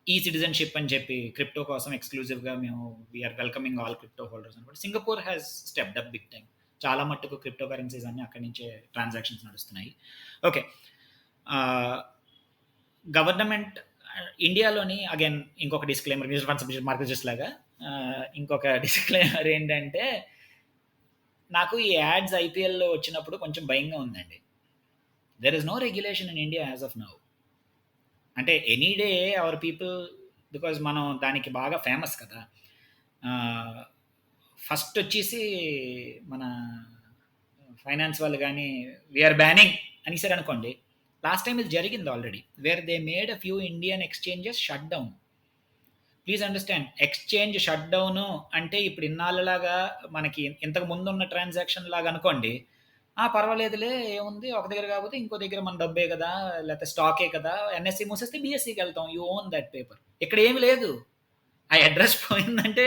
ఈ సిటిజన్షిప్ అని చెప్పి క్రిప్టో కోసం ఎక్స్క్లూజివ్గా మేము we are welcoming all crypto holders అని. Singapore has stepped up big time. చాలా మట్టుకు క్రిప్టో కరెన్సీస్ అన్ని అక్కడి నుంచే ట్రాన్సాక్షన్స్ నడుస్తున్నాయి. ఓకే, గవర్నమెంట్ ఇండియాలోని అగైన్ ఇంకొక డిస్క్లైమర్, మ్యూచువల్ ఫండ్స్ మార్కెట్స్ లాగా ఇంకొక డిస్క్లైమర్ ఏంటంటే, నాకు ఈ యాడ్స్ ఐపీఎల్లో వచ్చినప్పుడు కొంచెం భయంగా ఉందండి. There is no regulation in India as of now. అంటే any day our people, because మనం దానికి బాగా ఫేమస్ కదా. ఫస్ట్ వచ్చేసి మన ఫైనాన్స్ వాళ్ళు కానీ వీఆర్ బ్యానింగ్ అనేసారు అనుకోండి. లాస్ట్ టైం ఇది జరిగింది already, where they made a few Indian exchanges shut down. Please understand, exchange shut down అంటే ఇప్పుడు ఇన్నాళ్ళలాగా మనకి ఇంతకు ముందు ఉన్న ట్రాన్సాక్షన్ లాగా అనుకోండి. పర్వాలేదులే ఏముంది, ఒక దగ్గర కాకపోతే ఇంకో దగ్గర మన డబ్బే కదా, లేకపోతే స్టాకే కదా, ఎన్ఎస్సి మూసేస్తే బిఎస్సికి వెళ్తాం, యూ ఓన్ దట్ పేపర్. ఇక్కడ ఏమి లేదు, ఆ అడ్రస్ పోయిందంటే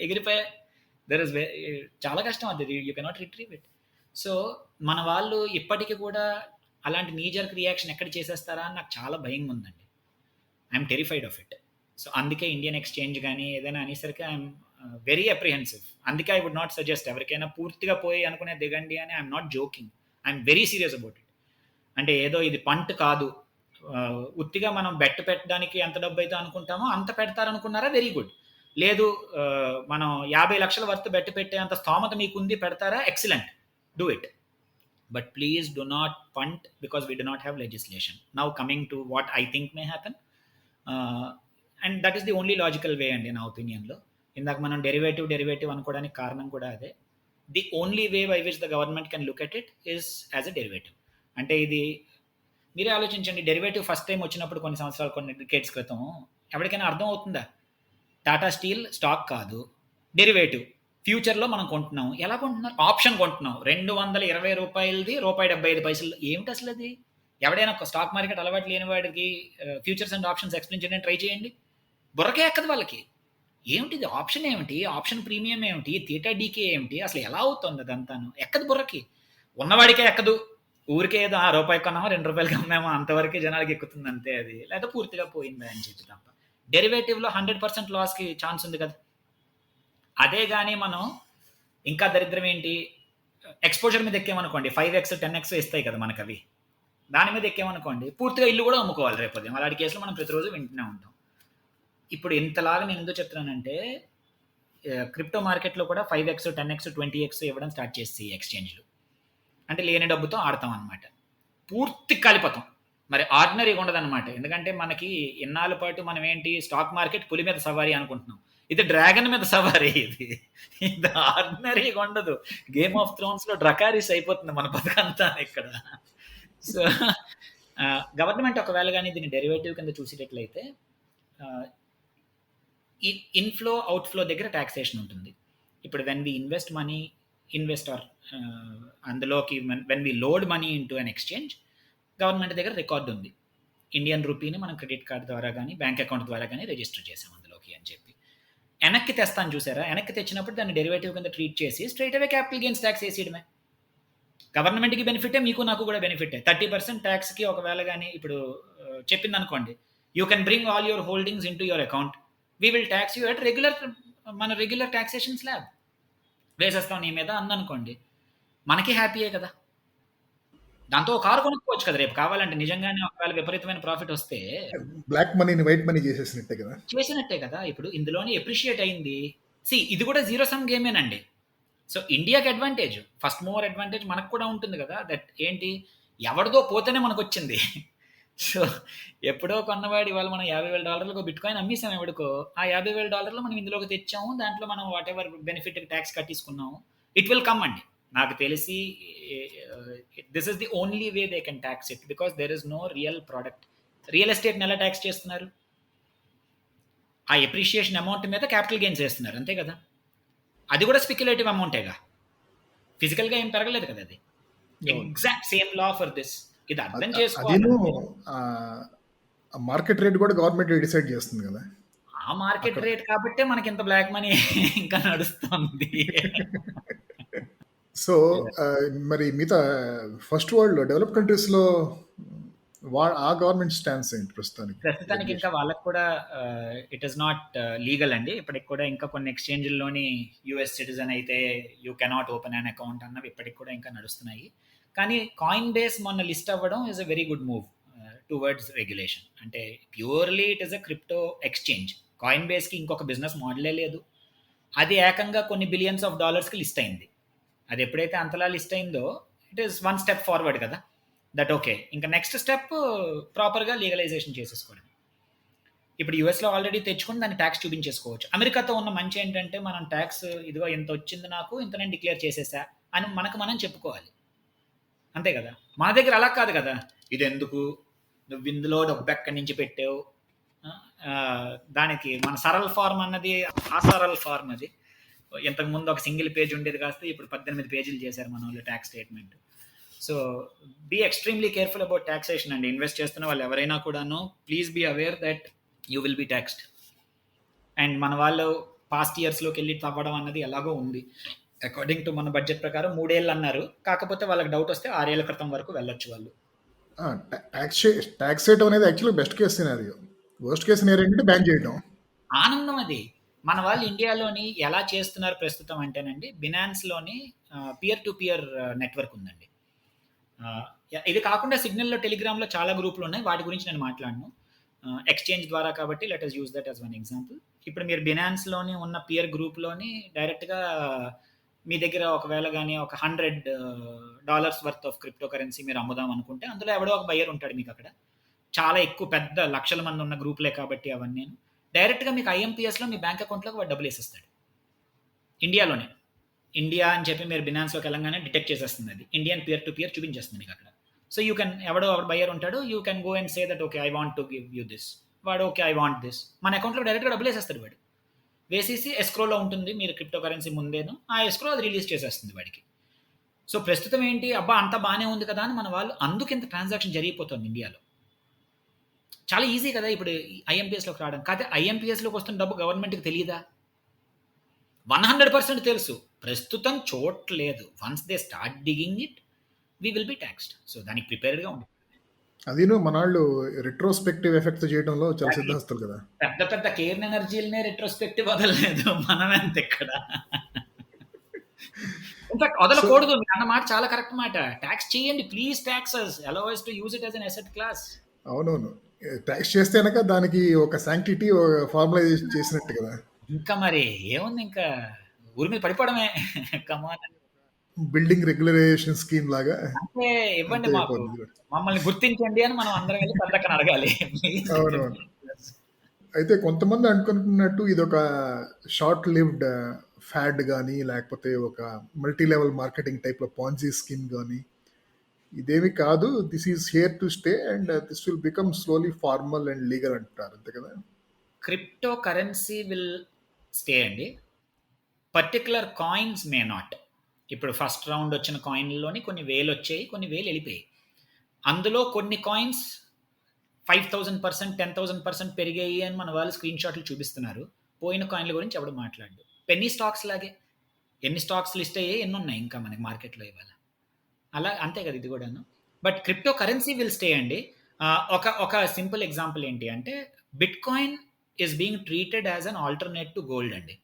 ఎగిరిపోయా. దెర్ ఇస్ చాలా కష్టం అది, you cannot retrieve it. So మన వాళ్ళు ఇప్పటికీ కూడా అలాంటి నీజర్క్ రియాక్షన్ ఎక్కడ చేసేస్తారా అని నాకు చాలా భయంగా ఉందండి. I'm terrified of it. So అందుకే ఇండియన్ ఎక్స్చేంజ్ కానీ ఏదైనా అనేసరికి ఐఎమ్ వెరీ అప్రిహెన్సివ్. అందుకే ఐ వుడ్ నాట్ సజెస్ట్ ఎవరికైనా పూర్తిగా పోయి అనుకునే దిగండి అని. I'm not joking, I'm very serious about it. అంటే ఏదో ఇది పంట్ కాదు, ఉత్తిగా మనం బెట్ పెట్టడానికి ఎంత డబ్బు అయితే అనుకుంటామో అంత పెడతారనుకున్నారా, వెరీ గుడ్. లేదు మనం 50 లక్షల వర్త్ బెట్ పెట్టే అంత స్థోమత మీకుంది, పెడతారా, excellent, do it. But please do not punt because we do not have legislation. Now coming to what I think may happen, and that is the only logical way అండి నా ఒపీనియన్లో. ఇందాక మనం derivative అనుకోవడానికి కారణం కూడా అదే. The only way by which the government can look at it is as a derivative. అంటే ఇది మీరే ఆలోచించండి, డెరివేటివ్ ఫస్ట్ టైం వచ్చినప్పుడు కొన్ని సంవత్సరాలు, కొన్ని డికేట్స్ క్రితం ఎవరికైనా అర్థం అవుతుందా? టాటా స్టీల్ స్టాక్ కాదు, డెరివేటివ్. ఫ్యూచర్లో మనం కొంటున్నాం. ఎలా కొంటున్నారు? ఆప్షన్ కొంటున్నాం. 220 రూపాయలది ₹1.75. ఏమిటి అసలు అది? ఎవడైనా స్టాక్ మార్కెట్ అలవాటు లేని వాడికి ఫ్యూచర్స్ అండ్ ఆప్షన్స్ ఎక్స్ప్లెయిన్ చేయడానికి ట్రై చేయండి, బుర్రకే ఎక్కదు వాళ్ళకి. ఏమిటిది? ఆప్షన్ ఏమిటి? ఆప్షన్ ప్రీమియం ఏమిటి? థీటా డీకే ఏమిటి? అసలు ఎలా అవుతుంది అదంతాను? ఎక్కదు బుర్రకి. ఉన్నవాడికే ఎక్కదు. ఊరికే ఏదో రూపాయి కొన్నామా ₹2 అమ్మామా అంతవరకే జనాలకి ఎక్కుతుంది అంతే. అది లేదా పూర్తిగా పోయిందా అని చెప్పి తప్ప. డెరివేటివ్లో 100% లాస్కి ఛాన్స్ ఉంది కదా. అదే కానీ మనం ఇంకా దరిద్రం ఏంటి, ఎక్స్పోజర్ మీద ఎక్కామనుకోండి 5x 10x ఇస్తాయి కదా మనకు అవి. దాని మీద ఎక్కామనుకోండి పూర్తిగా ఇల్లు కూడా అమ్ముకోవాలి రేపు ఉదయం. అలాంటి కేసులు మనం ప్రతిరోజు వింటూనే ఉంటాం. ఇప్పుడు ఇంతలాగా నేను ఎందుకు చెప్తున్నానంటే, క్రిప్టో మార్కెట్లో కూడా 5x 10x 20x ఇవ్వడం స్టార్ట్ చేసి ఎక్స్చేంజ్లు, అంటే లేని డబ్బుతో ఆడతాం అనమాట. పూర్తి కాలిపోతాం. మరి ఆర్డినరీగా ఉండదన్నమాట. ఎందుకంటే మనకి ఇన్నాళ్ళ పాటు మనం ఏంటి, స్టాక్ మార్కెట్ పులి మీద సవారీ అనుకుంటున్నాం. ఇది డ్రాగన్ మీద సవారీ. ఇది ఆర్డినరీగా ఉండదు. గేమ్ ఆఫ్ థ్రోన్స్ లో డ్రకారీస్ అయిపోతుంది మన బతుకంతా ఇక్కడ. సో గవర్నమెంట్ ఒకవేళ కానీ దీన్ని డెరివేటివ్ కింద చూసేటట్లయితే ఇన్ఫ్లో అవుట్ఫ్లో దగ్గర ట్యాక్సేషన్ ఉంటుంది. ఇప్పుడు when we invest money, investor అందులోకి when we load money into an exchange, government దగ్గర రికార్డు ఉంది. ఇండియన్ రూపీని మనం క్రెడిట్ కార్డ్ ద్వారా కానీ బ్యాంక్ అకౌంట్ ద్వారా కానీ రిజిస్టర్ చేసాం అందులోకి అని చెప్పి. వెనక్కి తెస్తాను చూసారా, వెనక్కి తెచ్చినప్పుడు దాన్ని డెరివేటివ్ కింద ట్రీట్ చేసి స్ట్రైట్ అవే క్యాపిటల్ గెయిన్స్ ట్యాక్స్ వేసేయడమే. గవర్నమెంట్కి బెనిఫిటే, మీకు నాకు కూడా బెనిఫిటే. 30% ట్యాక్స్కి ఒకవేళ కానీ ఇప్పుడు చెప్పింది అనుకోండి, you can bring all your holdings in to your account, we will tax you at regular taxation slab వేసేస్తాం నీ మీద అందనుకోండి, మనకి హ్యాపీయే కదా. దాంతో కారు కొనుక్కోవచ్చు కదా రేపు కావాలంటే. నిజంగానే ఒకవేళ విపరీతమైన ప్రాఫిట్ వస్తే బ్లాక్ మనీని వైట్ మనీ చేసేసినట్టే కదా. ఇప్పుడు ఇందులోనే ఎప్రిషియేట్ అయింది. ఇది కూడా జీరో సమ్ గేమేనండి. సో ఇండియాకి అడ్వాంటేజ్, ఫస్ట్ మూవర్ అడ్వాంటేజ్ మనకు కూడా ఉంటుంది కదా. దట్ ఏంటి, ఎవరిదో పోతేనే మనకు వచ్చింది. సో ఎప్పుడో కొన్నవాడు ఇవాళ మనం $50,000 బిట్కాయిన్ అమ్మేసాం ఎవడికో, ఆ $50,000 మనం ఇందులోకి తెచ్చాము, దాంట్లో మనం వాట్ ఎవర్ బెనిఫిట్ ట్యాక్స్ కట్టించుకున్నాము. ఇట్ విల్ కమ్ అండి. నాకు తెలిసి this is the only way they can tax it, because there is no real product. Real ఎస్టేట్ని ఎలా ట్యాక్స్ చేస్తున్నారు? ఆ ఎప్రిషియేషన్ అమౌంట్ మీద క్యాపిటల్ గెయిన్స్ చేస్తున్నారు అంతే కదా. అది కూడా స్పెక్యులేటివ్ అమౌంటేగా, ఫిజికల్గా ఏం పెరగలేదు కదా. అది exact same law for this. ఇది అర్థం చేసుకోవాలి. మార్కెట్ రేట్ కూడా గవర్నమెంట్ డిసైడ్ చేస్తుంది కదా. ఆ మార్కెట్ రేట్ కాబట్టే మనకి ఇంత బ్లాక్ మనీ ఇంకా నడుస్తుంది. సో మరి మిగతా ఫస్ట్ వరల్డ్ డెవలప్ కంట్రీస్లో ఆ గవర్నమెంట్ స్టాన్స్ ఏంటి ప్రస్తుతానికి? ఇంకా వాళ్ళకి కూడా ఇట్ ఈస్ నాట్ లీగల్ అండి ఇప్పటికి కూడా. ఇంకా కొన్ని ఎక్స్చేంజ్లోని యుఎస్ సిటిజన్ అయితే you cannot open an account అన్నవి ఇప్పటికి కూడా ఇంకా నడుస్తున్నాయి. కానీ కాయిన్ బేస్ మొన్న లిస్ట్ అవ్వడం is a very good move towards regulation. అంటే purely it is a crypto exchange. కాయిన్ బేస్కి ఇంకొక బిజినెస్ మోడలే లేదు. అది ఏకంగా కొన్ని బిలియన్స్ ఆఫ్ డాలర్స్కి లిస్ట్ అయింది. అది ఎప్పుడైతే అంతలా లిస్ట్ అయిందో it is one step forward కదా. దట్ ఓకే, ఇంకా నెక్స్ట్ స్టెప్ ప్రాపర్గా లీగలైజేషన్ చేసేసుకోవడం. ఇప్పుడు యూఎస్లో ఆల్రెడీ తెచ్చుకుని దాన్ని ట్యాక్స్ చూపించేసుకోవచ్చు. అమెరికాతో ఉన్న మంచి ఏంటంటే మనం ట్యాక్స్ ఇదిగో ఇంత వచ్చింది నాకు, ఇంత నేను డిక్లేర్ చేసేసా అని మనకు మనం చెప్పుకోవాలి అంతే కదా. మన దగ్గర అలా కాదు కదా. ఇది ఎందుకు, నువ్వు ఇందులో డబ్బు ఎక్కడి నుంచి పెట్టావు, దానికి మన సరళ ఫార్మ్ అన్నది ఆ సరళ ఫార్మ్. అది ఇంతకుముందు ఒక సింగిల్ పేజ్ ఉండేది కాస్త ఇప్పుడు 18 పేజీలు చేశారు మన వాళ్ళు tax statement. So be extremely careful about taxation అండి. ఇన్వెస్ట్ చేస్తున్న వాళ్ళు ఎవరైనా కూడాను please be aware that you will be taxed. And మన వాళ్ళు పాస్ట్ ఇయర్స్లోకి వెళ్ళి తవ్వడం అన్నది ఎలాగో ఉంది. అకార్డింగ్ టు మన బడ్జెట్ ప్రకారం 3 ఏళ్ళు అన్నారు. కాకపోతే వాళ్ళకి డౌట్ వస్తే 6 ఏళ్ల క్రితం వరకు వెళ్ళొచ్చు వాళ్ళు. ట్యాక్స్ చేయడం అనేది actually best case scenario. Worst case scenario ఏంటంటే బ్యాన్ చేయడం. ఆనందం అది. మన వాళ్ళు ఇండియాలోని ఎలా చేస్తున్నారు ప్రస్తుతం అంటేనండి, బినాన్స్లోని పియర్ టు పియర్ నెట్వర్క్ ఉందండి. ఇది కాకుండా సిగ్నల్లో, టెలిగ్రామ్లో చాలా గ్రూపులు ఉన్నాయి. వాటి గురించి నేను మాట్లాడను. ఎక్స్చేంజ్ ద్వారా కాబట్టి let us use that as one example. ఇప్పుడు మీరు బినాన్స్లోని ఉన్న పియర్ గ్రూప్లోని డైరెక్ట్గా మీ దగ్గర ఒకవేళ కానీ ఒక $100 వర్త్ ఆఫ్ క్రిప్టో కరెన్సీ మీరు అమ్ముదాం అనుకుంటే అందులో ఎవడో ఒక బయ్యర్ ఉంటాడు మీకు అక్కడ. చాలా ఎక్కువ పెద్ద లక్షల మంది ఉన్న గ్రూప్లే కాబట్టి అవన్నీ డైరెక్ట్గా మీకు ఐఎంపిఎస్లో మీ బ్యాంక్ అకౌంట్లోకి వాడు డబ్బులు వేసేస్తాడు. ఇండియాలోనే ఇండియా అని చెప్పి మీరు బినాన్స్లోకి వెళ్ళంగానే డిటెక్ట్ చేసేస్తుంది, అది ఇండియన్ పియర్ టు పియర్ చూపించేస్తుంది మీకు అక్కడ. సో యూ కెన్, ఎవడో బయర్ ఉంటాడు, you can go and say that okay I want to give you this, వాడు ఓకే ఐ వాంట్ దిస్, మన అకౌంట్లో డైరెక్ట్గా డబ్బులు వేసేస్తాడు వాడు. వేసేసి ఎస్క్రోలో ఉంటుంది మీరు క్రిప్టో కరెన్సీ ముందేను, ఆ ఎస్క్రో అది రిలీజ్ చేసేస్తుంది వాడికి. సో ప్రస్తుతం ఏంటి, అబ్బా అంతా బాగానే ఉంది కదా అని మన వాళ్ళు అందుకు ఇంత ట్రాన్సాక్షన్ జరిగిపోతుంది ఇండియాలో. చాలా ఈజీ కదా ఇప్పుడు ఐఎంపీఎస్లోకి రావడం. కాకపోతే ఐఎంపీఎస్లోకి వస్తున్న డబ్బు గవర్నమెంట్కి తెలియదా? 100% తెలుసు, ప్రస్తుతం చూడలేదు. Once they start digging it we will be taxed. So దానికి ప్రిపేర్డ్గా ఉంది. అదిను మనాళ్ళు రెట్రోస్పెక్టివ్ ఎఫెక్ట్ చేయడంలో చాలా సిద్ధహస్తులు కదా. పెద్ద పెద్ద కేర్న్ ఎనర్జీలనే రెట్రోస్పెక్టివ్ వదలలేదు, మనమెంత ఇక్కడ. ఇన్ఫాక్ట్ వదలకూడదు, మీరు అన్న మాట చాలా కరెక్ట్ మాట. ట్యాక్స్ చేయండి please, taxes allow us to use it as an asset class. అవునవును, ట్యాక్స్ చేస్తే కనుక దానికి ఒక శాంక్టిటీ ఫార్మలైజ్ చేసినట్టు కదా. ఇంకా మరి ఏముంది, ఇంకా ఊరి మీద పడిపోవడమే. కమాన్, బిల్డింగ్ రెగ్యులరైజేషన్ స్కీమ్ లాగా అంటే ఇవ్వండి అంతే మాకు, అయిపోతుంది కూడా. మమ్మల్ని గుర్తించండి అని మనం అందరం వెళ్ళి పెద్దక్కని అడగాలి. అవునవును. అయితే కొంతమంది అనుకుంటున్నట్టు ఇది ఒక షార్ట్ లివ్డ్ ఫ్యాడ్ కానీ లేకపోతే ఒక మల్టీ లెవెల్ మార్కెటింగ్ టైప్లో పాన్జీ స్కీమ్ కానీ, ఇదేమి కాదు, this is here to stay and this will become slowly formal and legal అంటారు, అంతే కదా. క్రిప్టో కరెన్సీ విల్ స్టే అండి, పర్టికులర్ కాయిన్స్ మే నాట్. ఇప్పుడు ఫస్ట్ రౌండ్ వచ్చిన కాయిన్లోని కొన్ని వేలు వచ్చాయి, కొన్ని వేలు వెళ్ళిపోయాయి. అందులో కొన్ని కాయిన్స్ 5000%, 10,000% పెరిగాయి అని మన వాళ్ళు స్క్రీన్ షాట్లు చూపిస్తున్నారు. పోయిన కాయిన్ల గురించి ఎవడు మాట్లాడు. పెన్నీ స్టాక్స్ లాగే ఎన్ని స్టాక్స్ లిస్ట్ అయ్యాయి, ఎన్ని ఉన్నాయి ఇంకా మనకి మార్కెట్లో ఇవాళ, అలా అంతే కదా ఇది కూడాను. But crypto currency will stay అండి. ఒక సింపుల్ ఎగ్జాంపుల్ ఏంటి అంటే, bitcoin is being treated as an alternate to gold అండి.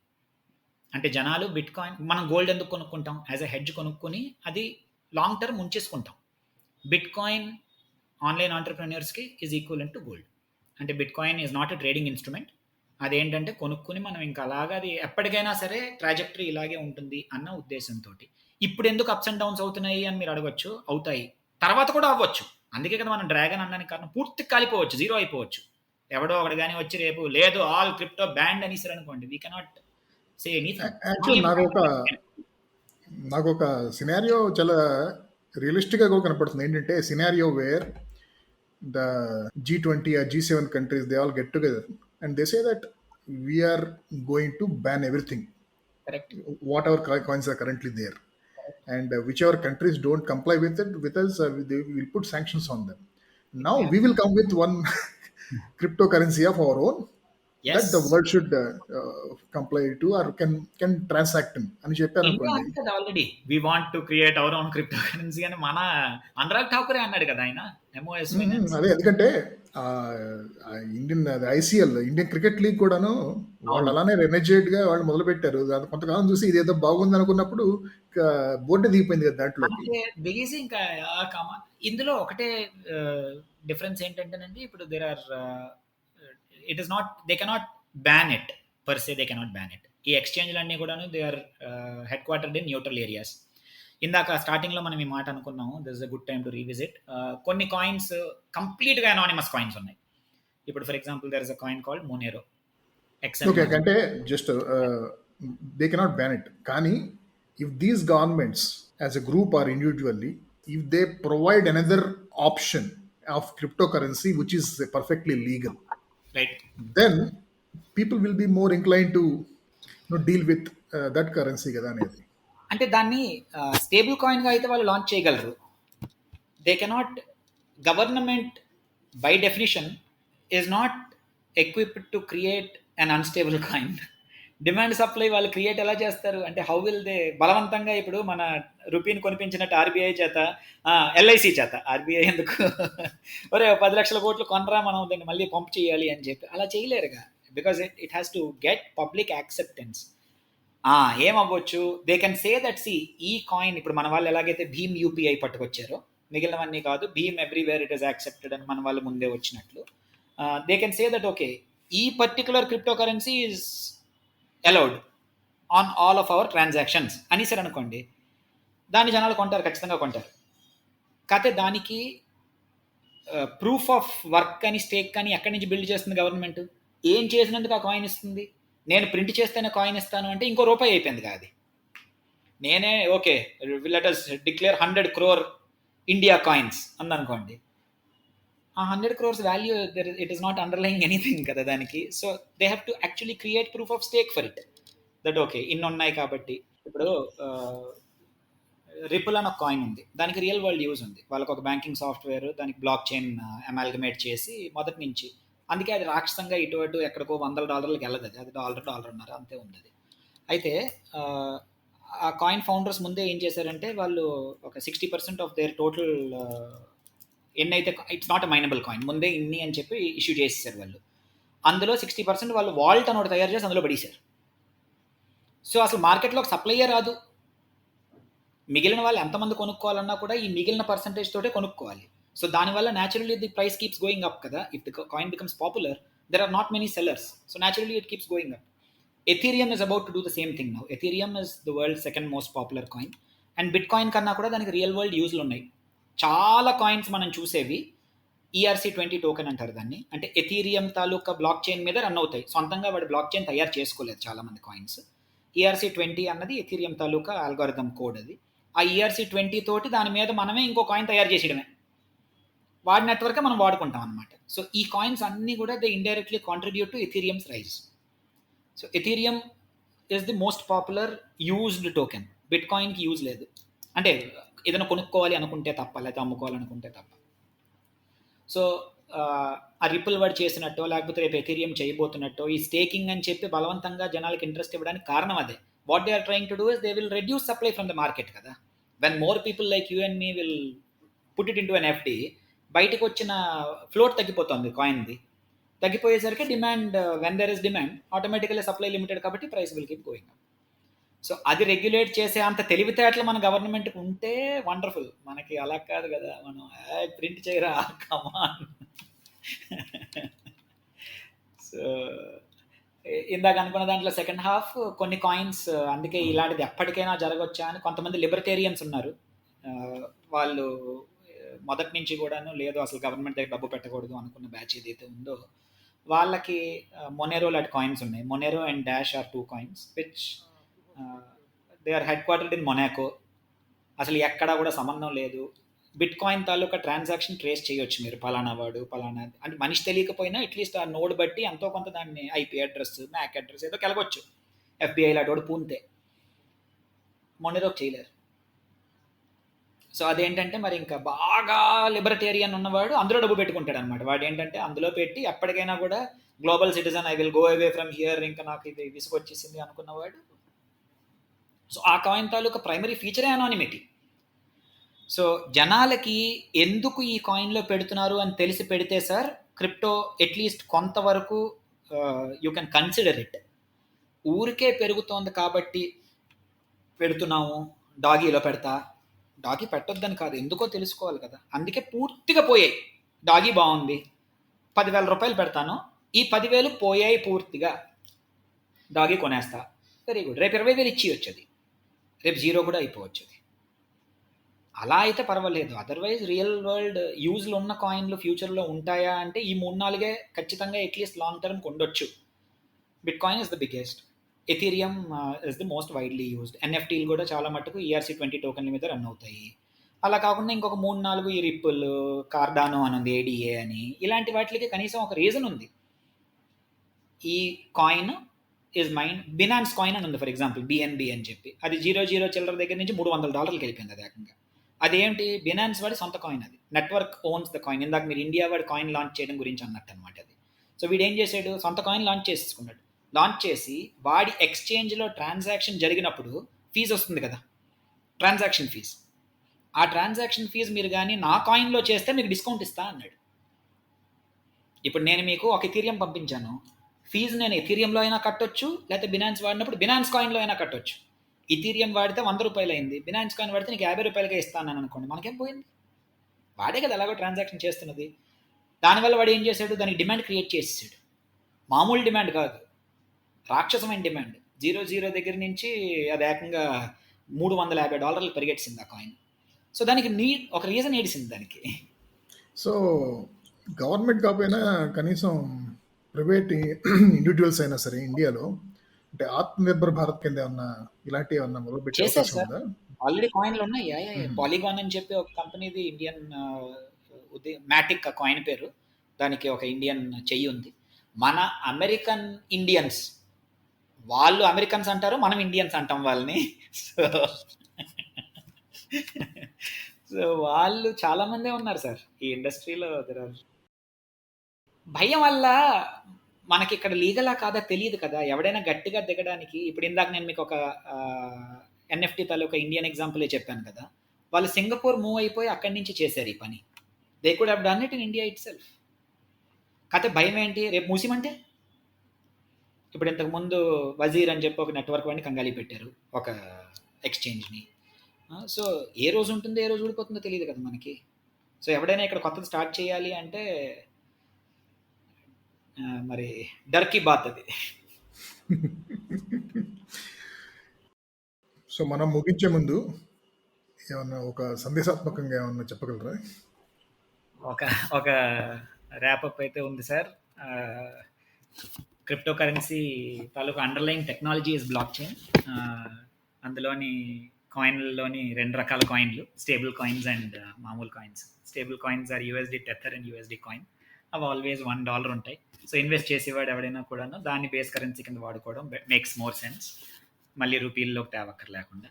అంటే జనాలు బిట్ కాయిన్, మనం గోల్డ్ ఎందుకు కొనుక్కుంటాం, యాజ్ అ హెడ్జ్ కొనుక్కొని అది లాంగ్ టర్మ్ ఉంచేసుకుంటాం. బిట్ కాయిన్ ఆన్లైన్ ఆంటర్ప్రెన్యూర్స్కి ఈజ్ ఈక్వలెంట్ టు గోల్డ్. అంటే bitcoin is not a trading instrument, అదేంటంటే కొనుక్కుని మనం ఇంకా అలాగా అది ఎప్పటికైనా సరే ట్రాజెక్టరీ ఇలాగే ఉంటుంది అన్న ఉద్దేశంతో. ఇప్పుడు ఎందుకు అప్స్ అండ్ డౌన్స్ అవుతున్నాయి అని మీరు అడగచ్చు, అవుతాయి, తర్వాత కూడా అవ్వచ్చు. అందుకే కదా మనం డ్రాగన్ అనడానికి కారణం, పూర్తి కాలిపోవచ్చు, జీరో అయిపోవచ్చు. ఎవడో ఒకటి కానీ వచ్చి రేపు లేదు ఆల్ క్రిప్టో బ్యాండ్ అనేసారు అనుకోండి, we cannot say anything. Actual నాకు ఒక సినారియో చాలా రియలిస్టిక్గా కూడా కనపడుతుంది. ఏంటంటే scenario wear the G20 or G7 countries, they all get together and they say that we are going to ban everything, correct. whatever coins are currently there, and whichever countries don't comply with it with us, they will put sanctions on them. Now we will come with one cryptocurrency of our own that the world should comply to or can transact in అని చెప్పారు అనుకోండి. Already we want to create our own cryptocurrency అని మన అనురాగ్ ఠాకూరే అన్నాడు కదా ఆయన, MOs. అదే, ఎందుకంటే Indian ICL, Indian cricket league కూడాను వాళ్ళు అలానే ఎనర్జెటిక్ గా వాళ్ళు మొదలు పెట్టారు. కొంతకాలం చూసి ఇదేదో బాగుంది అనుకున్నప్పుడు బోర్డు దిగిపోయింది కదా దాంట్లోకి. దిగేసి ఇంకా ఇందులో ఒకటే డిఫరెన్స్ ఏంటంటేనండి, ఇప్పుడు there are it is not, they cannot ban it per se, they cannot ban it. ఈ ఎక్స్చేంజ్లు అన్నీ కూడాను they are headquartered in neutral areas. ఇందాక స్టార్టింగ్లో మనం ఈ మాట అనుకున్నాము, this is a good time to revisit. కొన్ని కాయిన్స్ కంప్లీట్గా అనానిమస్ కాయిన్స్ ఉన్నాయి. ఇప్పుడు for example there is a coin called Monero. Okay, అంటే just they cannot ban it, కానీ if these governments as a group or individually, if they provide another option of cryptocurrency which is perfectly legal, right, then people will be more inclined to deal with that currency కదా అనేది. అంటే దాన్ని stable కాయిన్గా అయితే వాళ్ళు launch చేయగలరు. They cannot, government by definition is not equipped to create an unstable coin. Demand supply వాళ్ళు create ఎలా చేస్తారు అంటే, హౌ విల్ దే బలవంతంగా ఇప్పుడు మన రూపీని కొనిపించినట్టు ఆర్బీఐ చేత, ఎల్ఐసి చేత, ఆర్బీఐ ఎందుకు ఒరే 10 లక్షల కోట్లు కొనరా మనం దాన్ని మళ్ళీ పంప్ చేయాలి అని చెప్పి అలా చేయలేరుగా, because it has to get public acceptance. ఏమవ్వచ్చు, they can say that see ఈ కాయిన్, ఇప్పుడు మన వాళ్ళు ఎలాగైతే భీమ్ యూపీఐ పట్టుకొచ్చారో మిగిలినవన్నీ కాదు, భీమ్ ఎవ్రీవేర్ ఇట్ ఈస్ యాక్సెప్టెడ్ అని మన వాళ్ళు ముందే వచ్చినట్లు, they can say that okay ఈ particular crypto currency is allowed on all of our transactions అనేసారు అనుకోండి, దాన్ని జనాలు కొంటారు, ఖచ్చితంగా కొంటారు. కాకపోతే దానికి ప్రూఫ్ ఆఫ్ వర్క్ అని, స్టేక్ అని ఎక్కడి నుంచి బిల్డ్ చేస్తుంది గవర్నమెంట్? ఏం చేసినందుకు ఆ కాయిన్ ఇస్తుంది? నేను ప్రింట్ చేస్తేనే కాయిన్ ఇస్తాను అంటే ఇంకో రూపాయి అయిపోయింది కాదు. నేనే okay let us declare 100 crore India coins అందనుకోండి, ఆ 100 crores value it is not underlying anything కదా దానికి. So they have to actually create proof of stake for it, that okay ఇన్ని ఉన్నాయి కాబట్టి. ఇప్పుడు రిపుల్ అని ఒక కాయిన్ ఉంది, దానికి రియల్ వరల్డ్ యూజ్ ఉంది, వాళ్ళకి ఒక బ్యాంకింగ్ సాఫ్ట్వేర్ దానికి బ్లాక్ చైన్ అమాల్గమేట్ చేసి మొదటి నుంచి, అందుకే అది రాక్షసంగా ఇటు అటు ఎక్కడికో $100కి వెళ్ళదు, అది డాలర్ అంతే ఉంది అది. అయితే ఆ కాయిన్ ఫౌండర్స్ ముందే ఏం చేశారంటే వాళ్ళు ఒక 60% ఆఫ్ దేర్ టోటల్ ఎన్నైతే, ఇట్స్ నాట్ అ మైనబుల్ కాయిన్, ముందే ఇన్ని అని చెప్పి ఇష్యూ చేసేసారు వాళ్ళు. అందులో 60% వాళ్ళు వాల్ట్ అని ఒకటి తయారు చేసి అందులో పడేశారు. సో అసలు మార్కెట్లో ఒక సప్లైయే రాదు, మిగిలిన వాళ్ళు ఎంతమంది కొనుక్కోవాలన్నా కూడా ఈ మిగిలిన పర్సంటేజ్ తోటే కొనుక్కోవాలి. సో దానివల్ల naturally the price keeps going up కదా. If the coin becomes popular there are not many sellers, so naturally it keeps going up. Ethereum is about to do the same thing now. Ethereum is the world second most popular coin, and bitcoin కన్నా కూడా దానికి real world యూజ్లు ఉన్నాయి. చాలా coins మనం చూసేవి ERC-20 token అంటారు దాన్ని, అంటే Ethereum తాలూకా block chain మీద రన్ అవుతాయి, సొంతంగా వాడు బ్లాక్ చైన్ తయారు చేసుకోలేదు చాలా మంది కాయిన్స్. ERC-20 అన్నది ఎథీరియం తాలూకా ఆల్గారిథం కోడ్ అది. ఆ ERC-20 తోటి దాని మీద మనమే ఇంకో కాయిన్ తయారు చేసేయడమే, వాడి నెట్వర్కే మనం వాడుకుంటాం అనమాట. సో ఈ కాయిన్స్ అన్నీ కూడా they indirectly contribute to Ethereum's rise. So Ethereum is the most popular used token, బిట్ కాయిన్కి యూజ్ లేదు, అంటే ఏదైనా కొనుక్కోవాలి అనుకుంటే తప్ప, లేకపోతే అమ్ముకోవాలనుకుంటే తప్ప. సో ఆ రిపుల్ వాడు చేసినట్టో లేకపోతే రేపు ఎథీరియం చేయబోతున్నట్టో ఈ స్టేకింగ్ అని చెప్పి బలవంతంగా జనాలకి ఇంట్రెస్ట్ ఇవ్వడానికి కారణం అదే. What they are trying to do is they will reduce supply from the market కదా. When more people like you and me will put it into an FD, బయటకు వచ్చిన ఫ్లోట్ తగ్గిపోతుంది కాయిన్ది, తగ్గిపోయేసరికి demand, when there is demand automatically supply limited కాబట్టి price will keep going up. So అది regulate చేసే అంత తెలివితేటలు మన గవర్నమెంట్కి ఉంటే వండర్ఫుల్, మనకి అలా కాదు కదా, మనం ప్రింట్ చేయరా కమాన్. సో ఇందాక అనుకున్న దాంట్లో సెకండ్ హాఫ్ కొన్ని కాయిన్స్, అందుకే ఇలాంటిది ఎప్పటికైనా జరగవచ్చా అని కొంతమంది లిబర్టేరియన్స్ ఉన్నారు, వాళ్ళు మొదటి నుంచి కూడాను లేదు అసలు గవర్నమెంట్ దగ్గర డబ్బు పెట్టకూడదు అనుకున్న బ్యాచ్ ఏదైతే ఉందో వాళ్ళకి మొనేరో లాంటి కాయిన్స్ ఉన్నాయి. Monero and Dash are 2 coins which they are headquartered in Monaco. అసలు ఎక్కడా కూడా సంబంధం లేదు, బిట్ కాయిన్ తాలూకా ట్రాన్సాక్షన్ ట్రేస్ చేయొచ్చు మీరు, పలానా వాడు పలానా, అంటే మనిషి తెలియకపోయినా అట్లీస్ట్ ఆ నోడ్ బట్టి ఎంతో కొంత దాన్ని IP అడ్రస్ మ్యాక్ అడ్రస్ ఏదో కలగొచ్చు, FBI లాంటి వాడు పూంతే. మొనేరోకి చేయలేరు. సో అదేంటంటే మరి ఇంకా బాగా లిబర్టేరియన్ ఉన్నవాడు అందులో డబ్బు పెట్టుకుంటాడు అనమాట. వాడు ఏంటంటే అందులో పెట్టి ఎప్పటికైనా కూడా global citizen, I will go away from here, ఇంకా నాకు ఇది విసుగొచ్చేసింది అనుకున్నవాడు. సో ఆ కాయిన్ తాలూకా ప్రైమరీ ఫీచరే అనానిమిటీ. సో జనాలకి ఎందుకు ఈ కాయిన్లో పెడుతున్నారు అని తెలిసి పెడితే సార్ క్రిప్టో అట్లీస్ట్ కొంతవరకు యూ కెన్ కన్సిడర్ ఇట్. ఊరికే పెరుగుతోంది కాబట్టి పెడుతున్నాము, డాగీలో పెడతా, డాగీ పెట్టొద్దని కాదు, ఎందుకో తెలుసుకోవాలి కదా. అందుకే పూర్తిగా పోయాయి, డాగీ బాగుంది 10,000 రూపాయలు పెడతాను, ఈ 10,000 పోయాయి పూర్తిగా, డాగీ కొనేస్తా, వెరీ గుడ్, రేపు 20,000 ఇచ్చి వచ్చేది, రేపు 0 కూడా అయిపోవచ్చుది. అలా అయితే పర్వాలేదు, అదర్వైజ్ రియల్ వరల్డ్ యూజ్లో ఉన్న కాయిన్లు ఫ్యూచర్లో ఉంటాయా అంటే ఈ 3-4 ఖచ్చితంగా అట్లీస్ట్ లాంగ్ టర్మ్కి ఉండొచ్చు. Bitcoin is the biggest, Ethereum is the most widely used, NFTలు కూడా చాలా మట్టుకు ERC-20 టోకెన్ల మీద రన్ అవుతాయి. అలా కాకుండా ఇంకొక 3-4 ఈ రిపుల్, కార్డానో అని ఉంది, ADA అని, ఇలాంటి వాటికి కనీసం ఒక రీజన్ ఉంది. ఈ coin is mind, Binance coin అని ఉంది ఫర్ ఎగ్జాంపుల్, BNB అని చెప్పి, అది 00 చిల్లర దగ్గర నుంచి $300 వెళ్ళిపోయింది అది ఏకంగా. అదేంటి, బినాన్స్ వాడి సొంత కాయిన్, అది నెట్వర్క్ ఓన్స్ ద కాయిన్. ఇందాక మీరు ఇండియా వాడి కాయిన్ లాంచ్ చేయడం గురించి అన్నట్టు అనమాట అది. సో వీడు ఏం చేశాడు, సొంత కాయిన్ లాంచ్ చేసుకున్నాడు, లాంచ్ చేసి వాడి ఎక్స్చేంజ్లో ట్రాన్సాక్షన్ జరిగినప్పుడు ఫీజు వస్తుంది కదా, ట్రాన్సాక్షన్ ఫీజు. ఆ ట్రాన్సాక్షన్ ఫీజు మీరు కానీ నా కాయిన్లో చేస్తే మీకు డిస్కౌంట్ ఇస్తా అన్నాడు. ఇప్పుడు నేను మీకు ఒక ఎథీరియం పంపించాను, ఫీజు నేను ఎథీరియంలో అయినా కట్టొచ్చు, లేకపోతే బినాన్స్ వాడినప్పుడు బినాన్స్ కాయిన్లో అయినా కట్టొచ్చు. ఇథీరియం వాడితే 100 రూపాయలు అయింది, బినాన్స్ కాయిన్ వాడితే నీకు 50 రూపాయలకే ఇస్తాను అనుకోండి, మనకేం పోయింది, వాడే కదా ఎలాగో ట్రాన్సాక్షన్ చేస్తున్నది. దానివల్ల వాడు ఏం చేశాడు, దానికి డిమాండ్ క్రియేట్ చేసేసాడు, మామూలు డిమాండ్ కాదు, రాక్షసమైన డిమాండ్. 00 దగ్గర నుంచి అది ఏకంగా $350 పెరిగేసింది ఆ కాయిన్. సో దానికి ఒక రీజన్ ఏడిసింది దానికి. సో గవర్నమెంట్ కాకపోయినా కనీసం ప్రైవేట్ ఇండివిజువల్స్ అయినా సరే ఇండియాలో అంటే ఆత్మనిర్భర్ భారత్ కింద ఏమన్నా ఇలాంటివి ఏమన్నా మొదలు పెట్టే చేశారు అవకాశం సార్. ఉందా? ఆల్రెడీ కాయిన్‌లు ఉన్నాయి. మ్మ్. పాలిగాన్ అని చెప్పి ఒక కంపెనీది ఇండియన్ మ్యాటిక్ ఆ కాయిన్ పేరు. దానికి ఒక ఇండియన్ చెయ్యి ఉంది. మన అమెరికన్ ఇండియన్స్ వాళ్ళు అమెరికన్స్ అంటారు, మనం ఇండియన్స్ అంటాం వాళ్ళని. సో సో వాళ్ళు చాలా మందే ఉన్నారు సార్ ఈ ఇండస్ట్రీలో. భయం వల్ల మనకి ఇక్కడ లీగలా కాదా తెలియదు కదా. ఎవడైనా గట్టిగా దిగడానికి, ఇప్పుడు ఇందాక నేను మీకు ఒక ఎన్ఎఫ్టీ తాలూకా ఇండియన్ ఎగ్జాంపులే చెప్పాను కదా. వాళ్ళు సింగపూర్ మూవ్ అయిపోయి అక్కడి నుంచి చేశారు ఈ పని. They could have done it in India it self. కాకపోతే భయం ఏంటి, రేపు మూసిమంటే. ఇప్పుడు ఇంతకుముందు వజీర్ అని చెప్పి ఒక నెట్వర్క్ వాడిని కంగాలి పెట్టారు, ఒక ఎక్స్చేంజ్ని. సో ఏ రోజు ఉంటుందో ఏ రోజు ఊడిపోతుందో తెలియదు కదా మనకి. సో ఎవడైనా ఇక్కడ కొత్తది స్టార్ట్ చేయాలి అంటే మరి డర్కి బాత్ అది. సో మనం ముగించే ముందు ఏమన్నా ఒక సందేశాత్మకంగా ఏమన్నా చెప్పగలరా? ఒక ఒక ర్యాపప్ అయితే ఉంది సార్. క్రిప్టో కరెన్సీ తాలూకు underline technology is blockchain. అందులోని కాయిన్లలోని రెండు రకాల కాయిన్లు, స్టేబుల్ కాయిన్స్ అండ్ మామూలు coins. Stable coins are USD tether and USD coin. అవి ఆల్వేస్ $1 ఉంటాయి. సో ఇన్వెస్ట్ చేసేవాడు ఎవడైనా కూడాను దాన్ని బేస్ కరెన్సీ కింద వాడుకోవడం మేక్స్ మోర్ సెన్స్, మళ్ళీ రూపీల్లోకి తేవక్కర్ లేకుండా.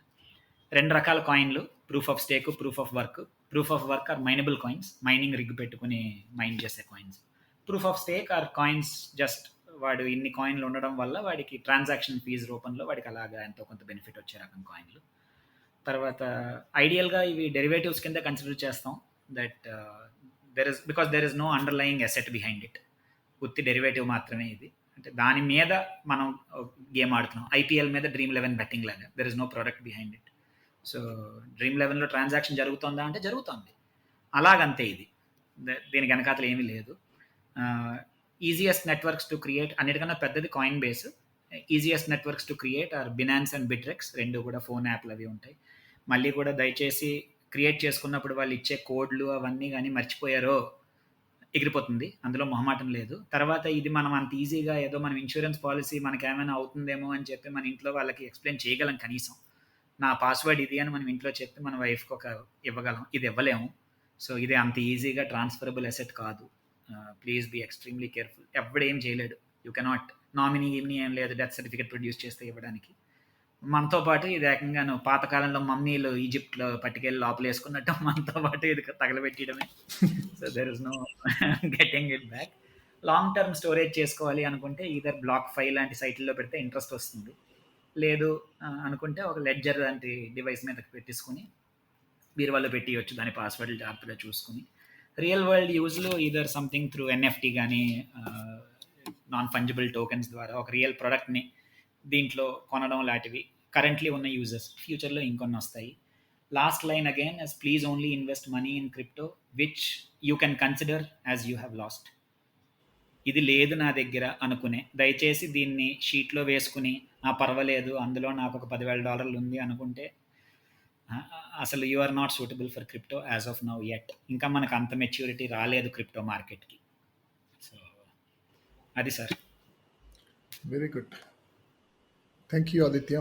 రెండు రకాల కాయిన్లు, proof of stake, proof of work. Proof of work are మైనబుల్ coins, mining rig పెట్టుకుని మైన్ చేసే coins. Proof of stake are coins just వాడు ఇన్ని కాయిన్లు ఉండడం వల్ల వాడికి ట్రాన్సాక్షన్ ఫీజు రూపంలో వాడికి అలాగా ఎంతో కొంత బెనిఫిట్ వచ్చే రకం కాయిన్లు. తర్వాత ఐడియల్గా ఇవి డెరివేటివ్స్ కింద కన్సిడర్ చేస్తాం. That because there is no underlying asset behind it. ఉత్తి డెరివేటివ్ మాత్రమే ఇది. అంటే దాని మీద మనం గేమ్ ఆడుతున్నాం. ఐపీఎల్ మీద Dream11 బెట్టింగ్ లాగా, there is no product behind it. So Dream11లో ట్రాన్సాక్షన్ జరుగుతుందా అంటే జరుగుతుంది, అలాగంతే ఇది. దీనికి వెనకాతలు ఏమీ లేదు. ఈజియెస్ట్ నెట్వర్క్స్ టు క్రియేట్, అన్నిటికన్నా పెద్దది Coinbase. Easiest networks to create are Binance and Bittrex, రెండు కూడా ఫోన్ యాప్లు అవి ఉంటాయి. మళ్ళీ కూడా దయచేసి క్రియేట్ చేసుకున్నప్పుడు వాళ్ళు ఇచ్చే కోడ్లు అవన్నీ కానీ మర్చిపోయారో ఎగిరిపోతుంది, అందులో మొహమాటం లేదు. తర్వాత ఇది మనం అంత ఈజీగా ఏదో మనం ఇన్సూరెన్స్ పాలసీ మనకేమైనా అవుతుందేమో అని చెప్పి మన ఇంట్లో వాళ్ళకి ఎక్స్ప్లెయిన్ చేయగలం. కనీసం నా పాస్వర్డ్ ఇది అని మనం ఇంట్లో చెప్పి మన వైఫ్కి ఒక ఇవ్వగలం, ఇది ఇవ్వలేము. సో ఇది అంత ఈజీగా ట్రాన్స్ఫరబుల్ అసెట్ కాదు. Please be extremely careful. ఎవడేం చేయలేడు. యూ కెనాట్ నామినీ ఏం లేదు డెత్ సర్టిఫికేట్ ప్రొడ్యూస్ చేస్తే ఇవ్వడానికి. మనతో పాటు ఇది ఏకంగా పాతకాలంలో మమ్మీలు ఈజిప్ట్లో పట్టుకెళ్ళి లోపల వేసుకున్నట్టు మనతో పాటు ఇది తగలబెట్టడమే. So there is no getting it back. Long term storage చేసుకోవాలి అనుకుంటే ఈధర్ బ్లాక్ ఫైల్ లాంటి సైట్లలో పెడితే ఇంట్రెస్ట్ వస్తుంది. లేదు అనుకుంటే ఒక లెడ్జర్ లాంటి డివైస్ మీద పెట్టేసుకుని బీరువాలో పెట్టియచ్చు, దాని పాస్వర్డ్లు జాగ్రత్తగా చూసుకుని. రియల్ వరల్డ్ యూజ్లో ఈధర్ సంథింగ్ త్రూ ఎన్ఎఫ్టీ కానీ నాన్ ఫంజిబుల్ టోకెన్స్ ద్వారా ఒక రియల్ ప్రోడక్ట్ని దీంట్లో కొనడం లాంటివి కరెంట్లీ ఉన్న యూజర్స్. ఫ్యూచర్లో ఇంకొన్ని వస్తాయి. Last line again as please only invest money in crypto which you can consider as you have lost. ఇది లేదు నా దగ్గర అనుకునే దయచేసి దీన్ని షీట్లో వేసుకుని పర్వాలేదు అందులో నాకు ఒక $10,000 ఉంది అనుకుంటే అసలు you are not suitable for crypto as of now yet. ఇంకా మనకు అంత మెచ్యూరిటీ రాలేదు క్రిప్టో మార్కెట్కి. సో అది sir. Very good. Thank you Aditya.